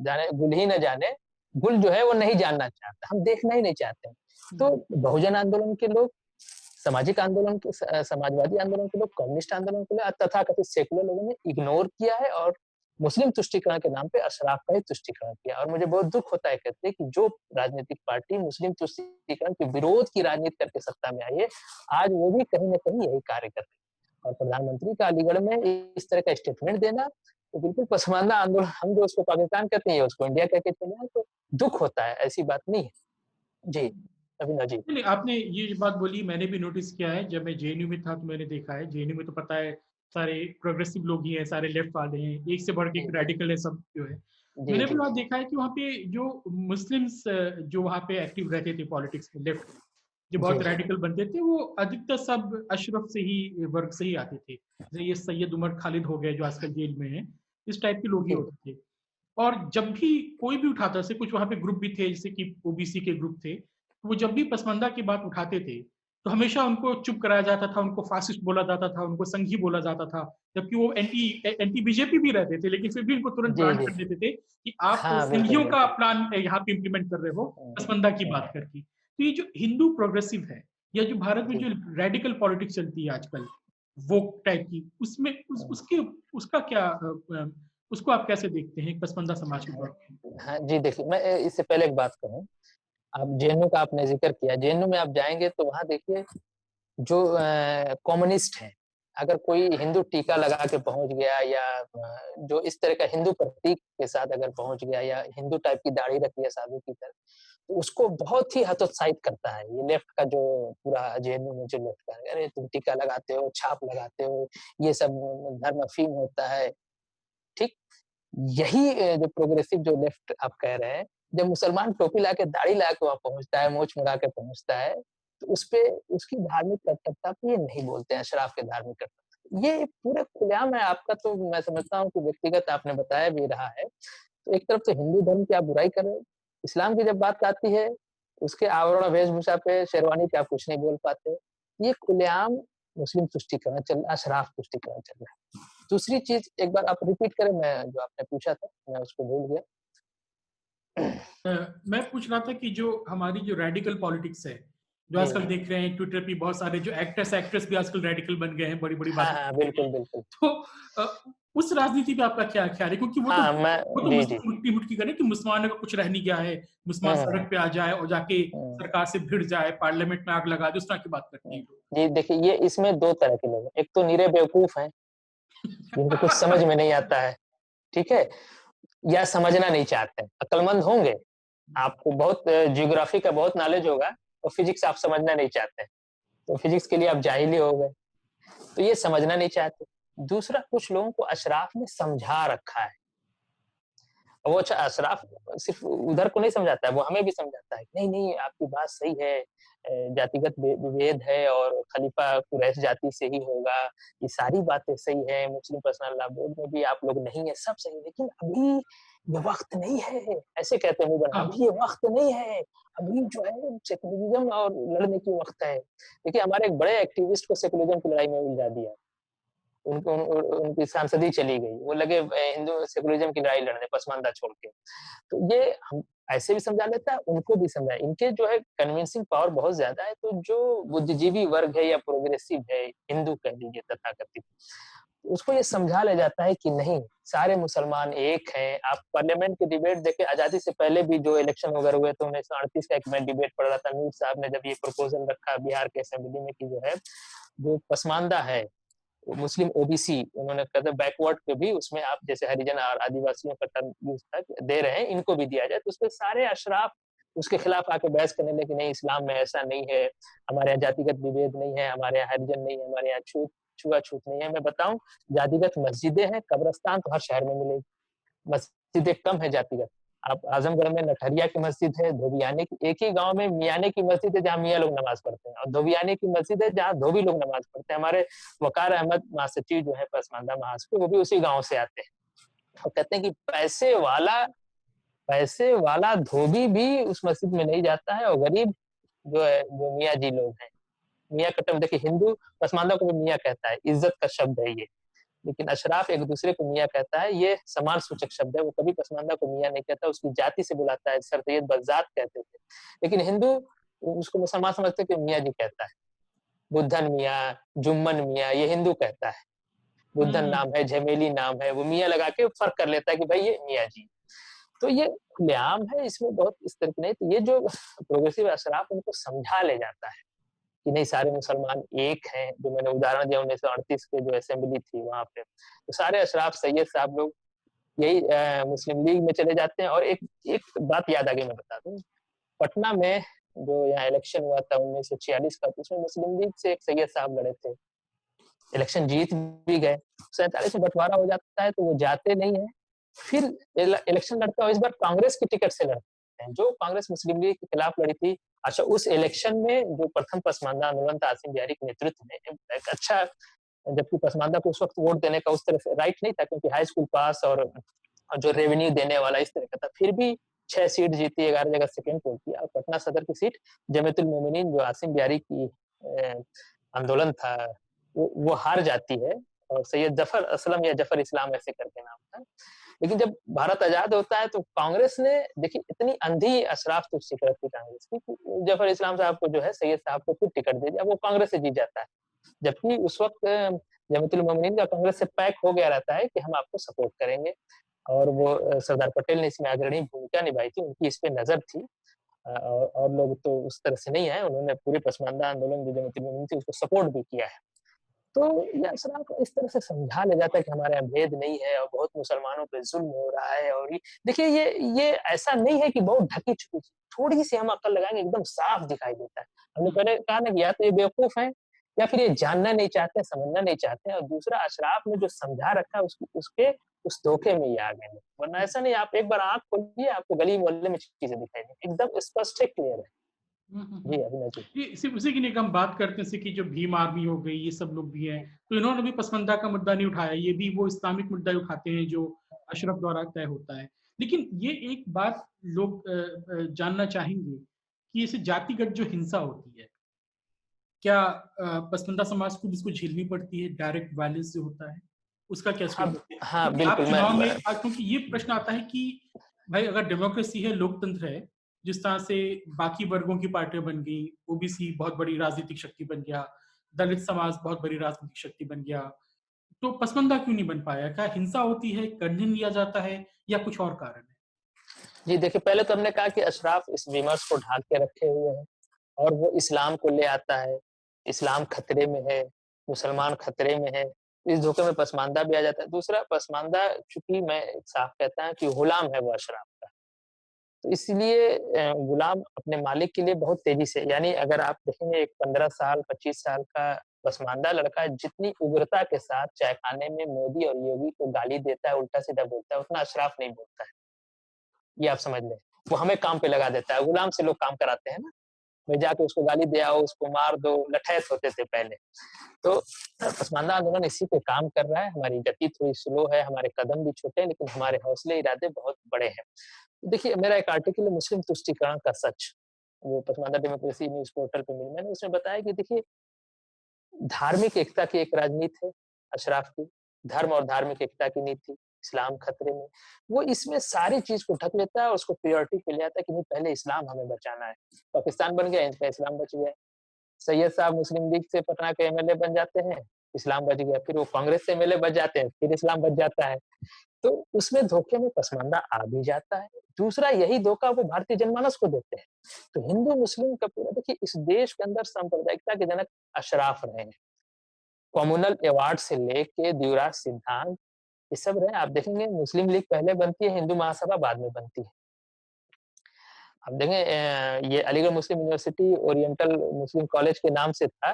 जाने गुल ही न जाने, गुल जो है वो नहीं जानना चाहता, हम देखना ही नहीं चाहते। हुँ, तो बहुजन आंदोलन के लोग, सामाजिक आंदोलन के समाजवादी आंदोलन के लोग, कम्युनिस्ट आंदोलन के लोग, तथाकथित सेकुलर लोगों ने इग्नोर किया है और मुस्लिम तुष्टीकरण के नाम पे अशराफ का ही तुष्टीकरण किया। और मुझे बहुत दुःख होता है कहते कि जो राजनीतिक पार्टी मुस्लिम तुष्टीकरण के विरोध की राजनीति करके सत्ता में आई है, आज वो भी कहीं न कहीं यही कार्य कर रही है। और प्रधानमंत्री का अलीगढ़ में इस तरह का स्टेटमेंट देना, तो बिल्कुल पसमानदा आंदोलन, हम जो उसको पाकिस्तान कहते हैं, उसको इंडिया कह के चले आए, तो दुःख होता है, ऐसी बात नहीं है। जी, अभिनव जी। नहीं, नहीं, आपने ये जो बात बोली मैंने भी नोटिस किया है, जब मैं जेएनयू में था तो मैंने देखा है, जेएनयू में तो पता है सारे प्रोग्रेसिव लोग ही हैं, सारे लेफ्ट वाले हैं, एक से बढ़ के जी, एक रेडिकल है सब जो है। जी, मैंने भी जी, वहाँ देखा है कि वहाँ पे जो मुस्लिम्स जो वहाँ पे एक्टिव रहते थे पॉलिटिक्स में, लेफ्ट में, जो जी, बहुत रेडिकल बनते थे, वो अधिकतर सब अशरफ से ही वर्ग से ही आते थे। जैसे ये सैयद उमर खालिद हो गए जो आजकल जेल में हैं, इस टाइप के लोग ही जी, होते थे। और जब भी कोई भी उठाता, जैसे कुछ वहाँ पे ग्रुप भी थे, जैसे कि ओबीसी के ग्रुप थे, तो वो जब भी पसमानदा की बात उठाते थे, तो हमेशा उनको चुप कराया जाता था, उनको फासिस्ट बोला जाता था, उनको संघी बोला जाता था, जबकि वो एंटी एंटी बीजेपी भी रहते थे, लेकिन फिर भी उनको तुरंत जी, ब्रांड जी। कर देते थे कि आप हाँ, बिल्कुल, संघियों का बिल्कुल। प्लान यहाँ पे इम्प्लीमेंट कर रहे हो, हुँ, पसमानदा की हुँ, बात करके। तो ये जो हिंदू प्रोग्रेसिव है, या जो भारत में जी, जो रेडिकल पॉलिटिक्स चलती है आजकल, वोक टाइप की, उसमें हुँ। उसके उसका क्या उसको आप कैसे देखते हैं पसमानदा समाज के हाँ, तौर पे? हाँ, जी, देखिए मैं इससे पहले एक बात कहूँ, आप जेएनयू का आपने ज़िक्र किया, जेएनयू में आप जाएँगे तो वहाँ देखिए जो कम्युनिस्ट हैं, अगर कोई हिंदू टीका लगा के पहुँच गया या जो इस तरह का हिंदू प्रतीक के साथ अगर पहुँच गया या हिंदू टाइप की दाढ़ी रखी है साधु की तरह, तो उसको बहुत ही हतोत्साहित करता है। ये लेफ्ट का जो पूरा जेएनयू में जो लेफ्ट का है, अरे तुम टीका लगाते हो, छाप लगाते हो, ये सब धर्म अफ़ीम होता है, ठीक? यही जो प्रोग्रेसिव जो लेफ्ट आप कह रहे हैं, जब मुसलमान टोपी लगा के, दाढ़ी लगा के वहाँ पहुँचता है, मूंछ मुड़ा के पहुँचता है, तो उसपे उसकी धार्मिक कर्तव्यता पे ये नहीं बोलते हैं, अशराफ के धार्मिक कर्तव्य। ये पूरे खुलेआम है आपका, तो मैं समझता हूँ कि व्यक्तिगत आपने बताया भी रहा है। तो एक तरफ तो हिंदू धर्म की आप बुराई कर रहे हो, इस्लाम की जब बात आती है, उसके आवरण वेशभूषा पे, शेरवानी पे आप कुछ नहीं बोल पाते। ये खुलेआम मुस्लिम तुष्टीकरण चल रहा है, अशराफ तुष्टीकरण चल रहा है। दूसरी चीज़ एक बार आप रिपीट करें, मैं जो आपने पूछा था, मैं उसको भूल गया। मैं पूछ रहा था कि जो हमारी जो रेडिकल पॉलिटिक्स है, जो जी, आजकल जी। देख रहे हैं ट्विटर पे बहुत सारे जो एक्टर्स एक्ट्रेस भी आजकल रेडिकल बन गए हैं, बड़ी-बड़ी हाँ, बातें हाँ, करते हैं। बिल्कुल, बिल्कुल। तो उस राजनीति पे आपका क्या ख्याल है? क्योंकि हाँ, वो तो जी, जी। मुस्लिम मुट्ठी-मुट्ठी करें कि मुसलमानों का कुछ रह नहीं गया है, मुसलमान हुँ, हुँ, सड़क पे आ जाए और जाके हुँ, सरकार से भिड़ जाए, पार्लियामेंट में आग लगा दे, उस तरह की बात करते हुँ। हैं लोग। जी, देखिए ये इसमें 2 तरह के लोग हैं। एक तो निरे बेवकूफ़ हैं, जिनको कुछ समझ में नहीं आता है, ठीक है? या समझना नहीं चाहते हैं। अक्लमंद होंगे, आपको बहुत ज्योग्राफी का बहुत नॉलेज होगा और फिज़िक्स आप समझना नहीं चाहते हैं, तो फिज़िक्स के लिए आप जाहिल ही हो गए। तो ये समझना नहीं चाहते। दूसरा, कुछ लोगों को अशराफ ने समझा रखा है। वो अच्छा अशराफ सिर्फ़ उधर को नहीं समझाता है, वो हमें भी समझाता है, नहीं, नहीं आपकी बात सही है, जातिगत विभेद है और खलीफ़ा कुरैश जाति से ही होगा, ये सारी बातें सही हैं, मुस्लिम पर्सनल लॉ बोर्ड में भी आप लोग नहीं है, सब सही है, लेकिन अभी ये वक़्त नहीं है, ऐसे कहते हैं मुँह बना, हाँ, अभी ये वक़्त नहीं है, अभी जो है सेकुलरिज़्म और लड़ने की वक़्त है। देखिए हमारे एक बड़े एक्टिविस्ट को सेकुलरिज़्म की लड़ाई में उलझा दिया। उनको उनकी सांसदी चली गई। वो लगे हिंदू सेकुलरिज़्म की लड़ाई लड़ने पसमानदा छोड़ के। तो ये हम ऐसे भी समझा लेता है, उनको भी समझाए। इनके जो है कन्विंसिंग पावर बहुत ज़्यादा है, तो जो बुद्धिजीवी वर्ग है या प्रोग्रेसिव है, हिंदू कह लीजिए तथाकथित, उसको ये समझा ले जाता है कि नहीं, सारे मुसलमान एक हैं। आप पार्लियामेंट की डिबेट देखें, आज़ादी से पहले भी जो इलेक्शन वगैरह हुए थे, 1938 का एक मैं डिबेट पढ़ रहा था, मीर साहब ने जब ये प्रपोज़ल रखा बिहार के असेंबली में कि जो है, जो पसमानदा है मुस्लिम ओबीसी उन्होंने कहा था बैकवर्ड पे भी उसमें आप जैसे हरिजन और आदिवासियों का टर्म यूज था दे रहे हैं, इनको भी दिया जाए, तो उसपे सारे अशराफ उसके खिलाफ आके बहस करने लगे कि नहीं इस्लाम में ऐसा नहीं है, हमारे यहाँ जातिगत विभेद नहीं है, हमारे यहाँ हरिजन नहीं है, हमारे यहाँ छुआछूत नहीं है। मैं बताऊं, जातिगत मस्जिदें हैं, कब्रस्तान तो हर शहर में मिलेगी, मस्जिदें कम है जातिगत। आप आजमगढ़ में नटहरिया की मस्जिद है, धोबियाने की, एक ही गांव में मियाने की मस्जिद है जहाँ मियाँ लोग नमाज पढ़ते हैं, और धोबियाने की मस्जिद है जहाँ धोबी लोग नमाज पढ़ते हैं। हमारे वकार अहमद महासचिव जो है पसमानदा महासचिव, वो भी उसी गांव से आते हैं और कहते हैं कि पैसे वाला धोबी भी उस मस्जिद में नहीं जाता है, और गरीब जो है वो मियाँ जी लोग हैं। मियाँ का टर्म देखिए, हिंदू पसमानदा को भी मियाँ कहता है, इज्जत का शब्द है ये। लेकिन अशराफ एक दूसरे को मियाँ कहता है, ये समान सूचक शब्द है, वो कभी पसमानदा को मियाँ नहीं कहता, उसकी जाति से बुलाता है, सर सैयद बज़ात कहते थे। लेकिन हिंदू उसको मुसलमान समझते हैं कि मियाँ जी कहता है, बुद्धन मियाँ, जुम्मन मियाँ, ये हिंदू कहता है। बुद्धन हुँ, नाम है, झमेली नाम है, वो मियाँ लगा के फ़र्क कर लेता है कि भाई ये मियाँ जी। तो ये खुलेआम है, इसमें बहुत इस तरह की नहीं, तो ये जो प्रोग्रेसिव अशराफ उनको समझा ले जाता है कि नहीं सारे मुसलमान एक हैं, जो मैंने उदाहरण दिया 1938 के जो असेंबली थी वहाँ पे, तो सारे अशराफ सैयद साहब लोग यही मुस्लिम लीग में चले जाते हैं। और एक एक बात याद आ गई, मैं बता दूँ, पटना में जो यहाँ इलेक्शन हुआ था 1946 का, तो उसमें मुस्लिम लीग से एक सैयद साहब लड़े थे, इलेक्शन जीत भी गए, 47 में बँटवारा हो जाता है तो वो जाते नहीं हैं, फिर इलेक्शन लड़ते हैं, इस बार कांग्रेस की टिकट से लड़ते हैं, जो कांग्रेस मुस्लिम लीग के खिलाफ लड़ी थी। अच्छा, उस इलेक्शन में जो प्रथम पसमानदा आंदोलन था आसिम बिहारी के नेतृत्व में, एक अच्छा, जबकि पसमानदा को उस वक़्त वोट देने का उस तरह से राइट नहीं था, क्योंकि हाई स्कूल पास और जो रेवेन्यू देने वाला इस तरह का था, फिर भी 6 सीट जीती, 11 जगह सेकंड पोल किया, और पटना सदर की सीट जमीयतुल मोमिनीन जो आसिम बिहारी की आंदोलन था, वो हार जाती है, और सैयद जफर असलम या जफर इस्लाम ऐसे करके नाम था। लेकिन जब भारत आजाद होता है तो कांग्रेस ने देखिए इतनी अंधी अशराफ तो फिक्र थी कांग्रेस की कि जफर इस्लाम साहब को जो है सैयद साहब को फिर टिकट दे दिया, वो कांग्रेस से जीत जाता है। जबकि उस वक़्त जमीयतुल मोमिनीन का कांग्रेस से पैक्ट हो गया रहता है कि हम आपको सपोर्ट करेंगे, और वो सरदार पटेल ने इसमें अग्रणी भूमिका निभाई थी, उनकी इस पे नज़र थी। और लोग तो उस तरह से नहीं आए, उन्होंने पूरे पसमानदा आंदोलन जो जमीयतुल मोमिनीन थी उसको सपोर्ट भी किया है। तो ये अशराफ को इस तरह से समझा ले जाता है कि हमारे यहाँ भेद नहीं है और बहुत मुसलमानों पे ज़ुल्म हो रहा है, और ये देखिए ये ऐसा नहीं है कि बहुत ढकी-छुपी चीज़, थोड़ी-सी हम अक्ल लगाएँगे एकदम साफ दिखाई देता है। हमने पहले कहा ना कि या तो ये बेवकूफ़ हैं, या फिर ये जानना नहीं चाहते, समझना नहीं चाहते, और दूसरा अशराफ ने जो समझा रखा है उसके उस धोखे में ये आ गए हैं। वरना ऐसा नहीं, आप एक बार आँख खोलिए, आपको गली-मोहल्ले में चीज़ें दिखाई देंगी, एकदम स्पष्ट है, क्लियर है। हुँ, हुँ, जी, हुँ। अभिनव जी। ये सिर्फ़ उसी की नहीं, हम बात करते हैं जैसे कि जो भीम आर्मी हो गई, ये सब लोग भी हैं, तो इन्होंने भी पसमानदा का मुद्दा नहीं उठाया, ये भी वो इस्लामिक मुद्दा ही उठाते हैं जो अशरफ द्वारा तय होता है। लेकिन ये एक बात लोग जानना चाहेंगे कि ऐसे जातिगत जो हिंसा होती है, क्या पसमानदा समाज को भी इसको झेलनी पड़ती है, डायरेक्ट वायलेंस जो होता है? उसका क्या हाँ, स्टेटस है? हाँ, क्योंकि आप बिल्कुल चुनाव में क्योंकि ये प्रश्न आता है कि भाई अगर डेमोक्रेसी है, लोकतंत्र है, जिस तरह से बाकी वर्गों की पार्टियां बन गई, ओबीसी बहुत बड़ी राजनीतिक शक्ति बन गया, दलित समाज बहुत बड़ी राजनीतिक शक्ति बन गया, तो पसमंदा क्यों नहीं बन पाया? क्या हिंसा होती है, कन्हे लिया जाता है या कुछ और कारण है? जी, देखिए पहले तो हमने कहा कि अशराफ इस विमर्श को ढाँक के रखे हुए हैं और वो इस्लाम को ले आता है, इस्लाम खतरे में है, मुसलमान खतरे में है, इस धोखे में पसमानदा भी आ जाता है। दूसरा पसमानदा चूँकि मैं साफ कहता है कि गुलाम है वो अशराफ का, तो इसलिए गुलाम अपने मालिक के लिए बहुत तेज़ी से यानी अगर आप देखेंगे एक 15 साल, 25 साल का पसमानदा लड़का जितनी उग्रता के साथ चाय खाने में मोदी और योगी को गाली देता है, उल्टा-सीधा बोलता है, उतना अशराफ नहीं बोलता है। ये आप समझ लें। वो हमें काम पे लगा देता है, गुलाम से लोग काम कराते हैं ना, भाई जाके उसको गाली दे आओ, उसको मार दो, लठैत होते थे पहले। तो पसमानदा आंदोलन इसी पे काम कर रहा है, हमारी गति थोड़ी स्लो है, हमारे कदम भी छोटे हैं, लेकिन हमारे हौसले, इरादे बहुत बड़े हैं। देखिए, मेरा एक आर्टिकल है मुस्लिम तुष्टिकरण का सच, वो पसमानदा डेमोक्रेसी न्यूज़ पोर्टल पे मिली। मैंने उसमें बताया कि देखिए, धार्मिक एकता की एक राजनीति है अशराफ की, धर्म और धार्मिक एकता की नीति, इस्लाम खतरे में। वो इसमें सारी चीज़ को ढक लेता है और उसको प्रायोरिटी पे ले आता है कि नहीं पहले इस्लाम हमें बचाना है। पाकिस्तान बन गया, इनका इस्लाम बच गया। सैयद साहब मुस्लिम लीग से पटना के एमएलए बन जाते हैं, इस्लाम बच गया। फिर वो कांग्रेस से एमएलए बच जाते हैं, फिर इस्लाम बच जाता है। तो उसमें धोखे में पसमानदा आ भी जाता है। दूसरा यही धोखा वो भारतीय जनमानस को देते हैं। तो हिंदू-मुस्लिम का पूरा देखिए इस देश के अंदर सांप्रदायिकता के जनक अशराफ रहे हैं। कम्युनल अवार्ड से लेके द्विराज सिद्धांत ये सब रहे। आप देखेंगे मुस्लिम लीग पहले बनती है, हिंदू महासभा बाद में बनती है। आप देखें ये अलीगढ़ मुस्लिम यूनिवर्सिटी ओरिएंटल मुस्लिम कॉलेज के नाम से था।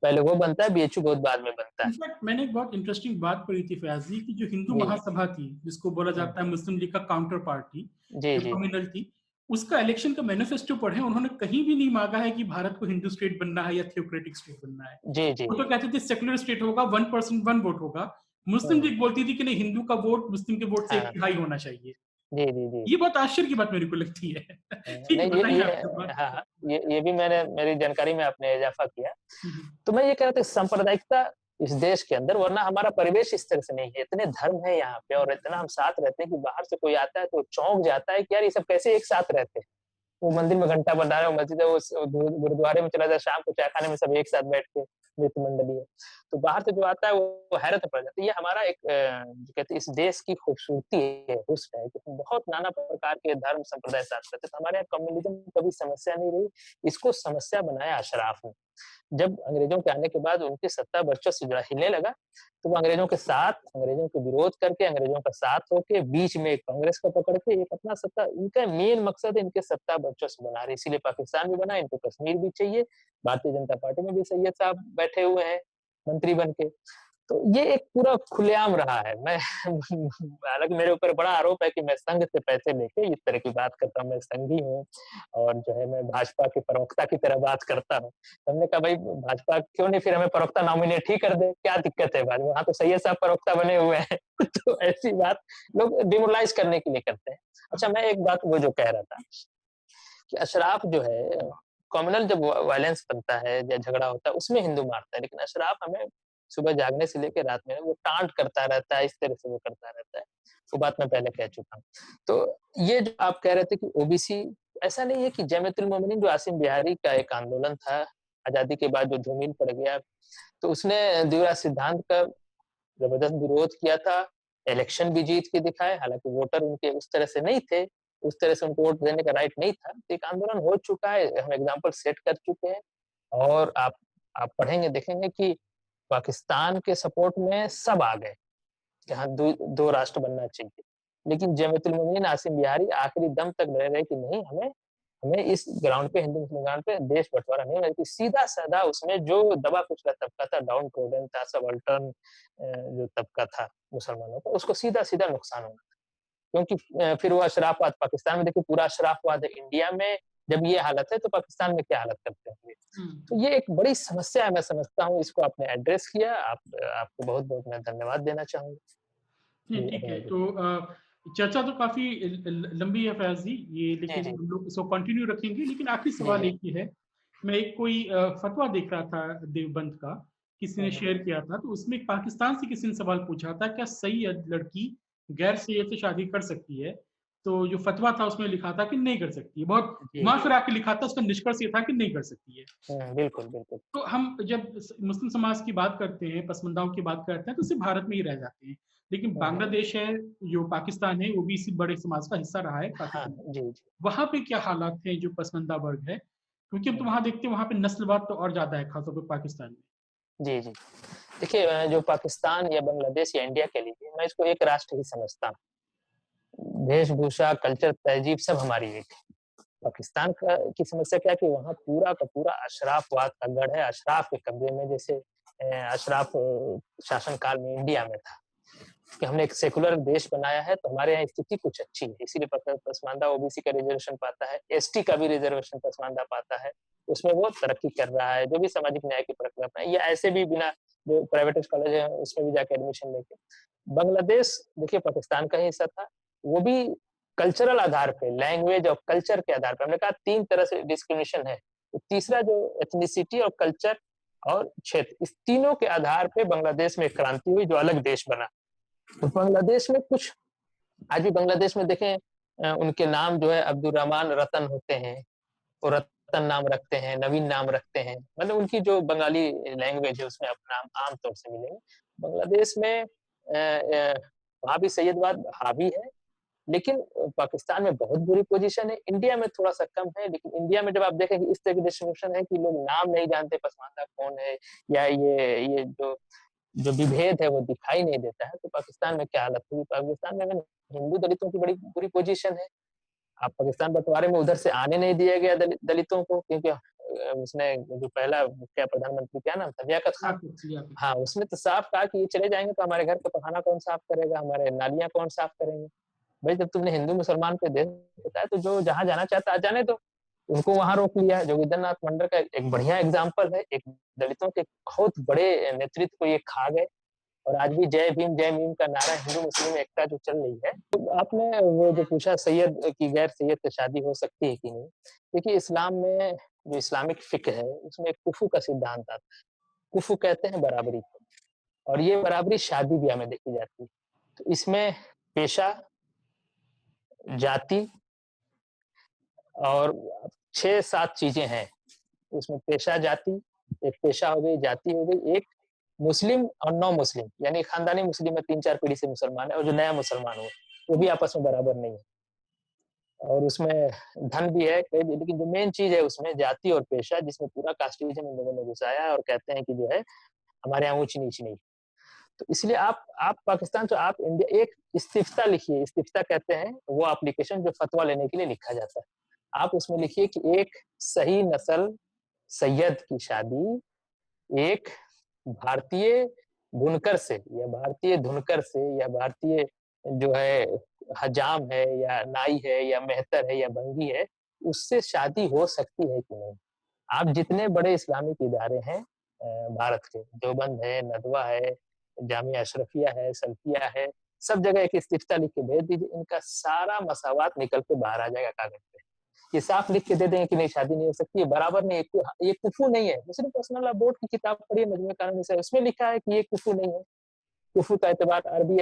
पहले वो बनता है, बीएचयू बहुत बाद में बनता है। इनफैक्ट मैंने एक बहुत इंटरेस्टिंग बात पढ़ी थी फयाज जी, कि जो हिंदू जी, महासभा थी, जिसको बोला हुँ। जाता है मुस्लिम लीग का काउंटर पार्टी, जी, जो जी। कम्युनल थी, उसका इलेक्शन का मैनिफेस्टो पढ़े, उन्होंने कहीं भी नहीं मांगा है कि भारत को हिंदू स्टेट बनना है या थियोक्रेटिक स्टेट बनना है। जी, जी, वो तो जी। कहते थे सेक्युलर स्टेट होगा, वन पर्सन वन वोट होगा। मुस्लिम हुँ, लीग बोलती थी कि नहीं, हिंदू का वोट मुस्लिम के वोट से एक हाँ। तिहाई होना चाहिए। जी, जी, जी। ये बहुत आश्चर्य की बात मेरे को लगती है। ठीक है, नहीं बताइए ये आपकी बात। हाँ, हाँ। ये भी मैंने मेरी जानकारी में आपने इज़ाफ़ा किया। हम्म, तो मैं ये कह रहा था सांप्रदायिकता इस देश के अंदर वरना हमारा परिवेश इस तरह से नहीं है। इतने धर्म है यहाँ पे और इतना हम साथ रहते हैं कि बाहर से कोई आता है तो चौंक जाता है कि यार ये सब कैसे एक साथ रहते हैं। वो मंदिर में घंटा बजा रहा है, वो मस्जिद है, वो गुरुद्वारे में चला जाए शाम को चाय खाने में सब एक साथ बैठ के मित्र मंडली है। तो बाहर से जो आता है वो हैरत में पड़ जाता है। ये हमारा एक जो कहते हैं इस देश की खूबसूरती है, हुस्न है कि हम बहुत नाना प्रकार के धर्म संप्रदाय साथ रहते हैं। तो हमारे यहाँ कम्युनिज़्म कभी समस्या नहीं रही, इसको समस्या बनाया अशराफ ने। जब अंग्रेजों के आने के बाद उनकी सत्ता वर्चस्व जो हिलने लगा, तो वो अंग्रेजों के साथ, अंग्रेजों के विरोध करके, अंग्रेजों का साथ होके, बीच में एक कांग्रेस को पकड़ के एक अपना सत्ता इनका मेन मकसद है इनके सत्ता वर्चस्व बना रहे, इसीलिए पाकिस्तान भी बना, इनको कश्मीर भी चाहिए, भारतीय जनता पार्टी में भी सैयद साहब बैठे हुए हैं, मंत्री बन के। तो ये एक पूरा खुलेआम रहा है। मैं हालाँकि मेरे ऊपर बड़ा आरोप है कि मैं संघ से पैसे लेके इस तरह की बात करता हूँ, मैं संघी हूँ और जो है मैं भाजपा के प्रवक्ता की तरह बात करता हूँ। तो हमने कहा भाई भाजपा क्यों नहीं फिर हमें प्रवक्ता नॉमिनेट ही कर दे, क्या दिक्कत है भाई? वहाँ तो सैयद साहब प्रवक्ता बने हुए हैं। तो ऐसी बात लोग डिमोरलाइज़ करने के लिए करते हैं। अच्छा मैं एक बात वो जो कह रहा था कि अशराफ जो है कम्युनल जब वायलेंस बनता है या झगड़ा होता है उसमें हिंदू मारता है, लेकिन अशराफ हमें सुबह जागने से लेके रात में वो टांट करता रहता है, इस तरह से वो करता रहता है। वो बात मैं पहले कह चुका हूँ। तो ये जो आप कह रहे थे कि ओबीसी ऐसा नहीं है कि जमीयतुल मोमिनीन जो आसिम बिहारी का एक आंदोलन था, आज़ादी के बाद जो धूमिल पड़ गया, तो उसने द्विराज सिद्धांत का जबरदस्त विरोध किया था, इलेक्शन भी जीत के दिखाए, हालाँकि वोटर उनके उस तरह से नहीं थे, उस तरह से उनको वोट देने का राइट नहीं था। तो एक आंदोलन हो चुका है, हम एग्ज़ाम्पल सेट कर चुके हैं और आप पढ़ेंगे देखेंगे कि पाकिस्तान के सपोर्ट में सब आ गए, कि हाँ, 2 राष्ट्र बनना चाहिए। लेकिन जमीयतुल मोमिनीन आसिम बिहारी आखिरी दम तक डटे रहे कि नहीं हमें हमें इस ग्राउंड पे हिंदू मुस्लिम ग्राउंड पे देश बँटवारा नहीं होना चाहिए। सीधा-साधा उसमें जो दबा कुचला तबका था, डाउन ट्रोडन था, सबाल्टर्न जो तबका था मुसलमानों का, उसको सीधा-सीधा नुकसान होना था। क्योंकि फिर वो अशराफवाद पाकिस्तान में देखिए पूरा अशराफवाद है, इंडिया में जब ये हालत है तो पाकिस्तान में क्या हालत करते होंगे। तो ये एक बड़ी समस्या है मैं समझता हूँ, इसको आपने एड्रेस किया, आपको बहुत-बहुत मैं धन्यवाद देना चाहूँगा। नहीं, जी, ठीक है। अभिनव जी। तो चर्चा तो काफ़ी लंबी है फयाज़ जी, ये जी, लेकिन जी। हम लोग इसको कंटिन्यू रखेंगे। लेकिन आखिरी जी, सवाल जी। एक ही है, मैं एक कोई फ़तवा देख रहा था देवबंद का, किसी ने शेयर किया था, तो उसमें पाकिस्तान से किसी ने सवाल पूछा था, क्या सैयद लड़की गैर सैयद से शादी कर सकती है? तो जो फतवा था उसमें लिखा था कि नहीं कर सकती है। बहुत जी, घुमा जी। फिरा के लिखा था, उसका निष्कर्ष ये था कि नहीं कर सकती है। बिल्कुल, बिल्कुल। तो हम जब मुस्लिम समाज की बात करते हैं, पसमानदाओं की बात करते हैं, तो सिर्फ भारत में ही रह जाते हैं। लेकिन हुँ, हुँ। बांग्लादेश है, जो पाकिस्तान है, वो भी इसी बड़े समाज का हिस्सा रहा है काफ़ी हाँ, समय तक। जी, जी। वहाँ पे क्या हालात हैं जो पसमानदा वर्ग है? क्योंकि हम तो हुँ। वहाँ देखते हैं, वहाँ पे नस्लवाद तो और ज़्यादा है, खासतौर पे पाकिस्तान में। जी, जी। देखिए जो पाकिस्तान या बांग्लादेश या इंडिया कह लीजिए, मैं इसको एक राष्ट्र ही समझता हूँ। वेशभूषा, कल्चर, तहज़ीब सब हमारी एक है। पाकिस्तान का की समस्या क्या है कि वहाँ पूरा का पूरा अशराफवाद का गढ़ है, अशराफ के कब्ज़े में जैसे अशराफ शासन काल में इंडिया में था, कि हमने एक सेकुलर देश बनाया है, तो हमारे यहाँ स्थिति कुछ अच्छी है, इसीलिए पसमानदा ओबीसी का रिज़र्वेशन पाता है, एसटी का भी रिज़र्वेशन पसमानदा पाता है, उसमें वो तरक्की कर रहा है, जो भी सामाजिक न्याय की प्रक्रिया अपनाई या ऐसे भी बिना जो प्राइवेट कॉलेज है, उसमें भी जाके एडमिशन लेके बांग्लादेश देखिए पाकिस्तान का ही हिस्सा था, वो भी कल्चरल आधार पे, लैंग्वेज और कल्चर के आधार पे हमने कहा 3 तरह से डिस्क्रिमिनेशन है। तो तीसरा जो एथनिसिटी और कल्चर और क्षेत्र, इस तीनों के आधार पे बांग्लादेश में एक क्रांति हुई जो अलग देश बना। तो बांग्लादेश में कुछ आज भी बांग्लादेश में देखें उनके नाम जो है अब्दुल रहमान रतन होते हैं, वो रतन नाम रखते हैं, नवीन नाम रखते हैं, मतलब उनकी जो बंगाली लैंग्वेज है उसमें अपना नाम आम तौर से मिलेंगे। बांग्लादेश में वहाँ भी सैयदवाद हावी है, लेकिन पाकिस्तान में बहुत बुरी पोजीशन है, इंडिया में थोड़ा-सा कम है, लेकिन इंडिया में जब आप देखेंगे इस तरह की डिस्ट्रीब्यूशन है कि लोग नाम नहीं जानते पसमानदा कौन है या ये जो जो विभेद है वो दिखाई नहीं देता है, तो पाकिस्तान में क्या हालत होगी? पाकिस्तान में अगर हिंदू दलितों की बड़ी बुरी पोजीशन है। आप पाकिस्तान बँटवारे में उधर से आने नहीं दिया गया दलितों को क्योंकि उसने जो पहला क्या प्रधानमंत्री क्या नाम था? लियाकत खान। लियाकत लियाकत। हाँ, उसने तो साफ कहा कि ये चले जाएँगे तो हमारे घर का पखाना कौन साफ करेगा? हमारे नालियाँ कौन साफ करेंगे? भाई जब तुमने हिंदू मुसलमान पे देश बताया तो जो जहाँ जाना चाहता है जाने दो। उनको वहाँ रोक लिया। जोगिंदर नाथ मंडल का एक बढ़िया एग्ज़ाम्पल है। एक दलितों के बहुत बड़े नेतृत्व को ये खा गए और आज भी जय भीम का नारा हिंदू-मुस्लिम एकता जो चल रही है। तो आपने वो जो पूछा सैयद की गैर सैयद से शादी हो सकती है कि नहीं? देखिए इस्लाम में जो इस्लामिक फ़िक्र है उसमें एक कुफ़ू का सिद्धांत आता है। कुफ़ू कहते हैं बराबरी को और ये बराबरी शादी-ब्याह में देखी जाती है। तो इसमें पेशा, जाति और 6-7 चीज़ें हैं। उसमें पेशा जाति, एक पेशा हो गई, जाति हो गई, एक मुस्लिम और नॉन मुस्लिम यानी खानदानी मुस्लिम है 3-4 पीढ़ी से मुसलमान है और जो नया मुसलमान हो, वो भी आपस में बराबर नहीं है। और उसमें धन भी है कई लेकिन जो मेन चीज़ है उसमें जाति और पेशा जिसमें पूरा कास्टिज़्म इन लोगों ने घुसाया है और कहते हैं कि जो है हमारे यहाँ ऊँच-नीच नहीं। तो इसलिए आप पाकिस्तान तो आप इंडिया एक इस्तिफ़्ता लिखिए, इस्तिफ़्ता कहते हैं वो एप्लीकेशन जो फ़तवा लेने के लिए लिखा जाता है। आप उसमें लिखिए कि एक सही नस्ल सैयद की शादी एक भारतीय बुनकर से या भारतीय धुनकर से या भारतीय जो है हजाम है या नाई है या मेहतर है या भंगी है, उससे शादी हो सकती है कि नहीं? आप जितने बड़े इस्लामिक इदारे हैं भारत के, देवबंद है, नदवा है, जामिया अशरफिया है, सल्फिया है, सब जगह एक इस्तिफ़्ता लिख के भेज दीजिए, इनका सारा मसावात निकल के बाहर आ जाएगा कागज़ पे। ये साफ लिख के दे देंगे कि नहीं शादी नहीं हो सकती, ये बराबर नहीं है, ये कुफ़ू नहीं है। मुस्लिम पर्सनल लॉ बोर्ड की किताब पढ़िए मजमू कानून निसा उसमें लिखा है कि ये कुफ़ू नहीं है। कुफ़ू का एतबार अरबी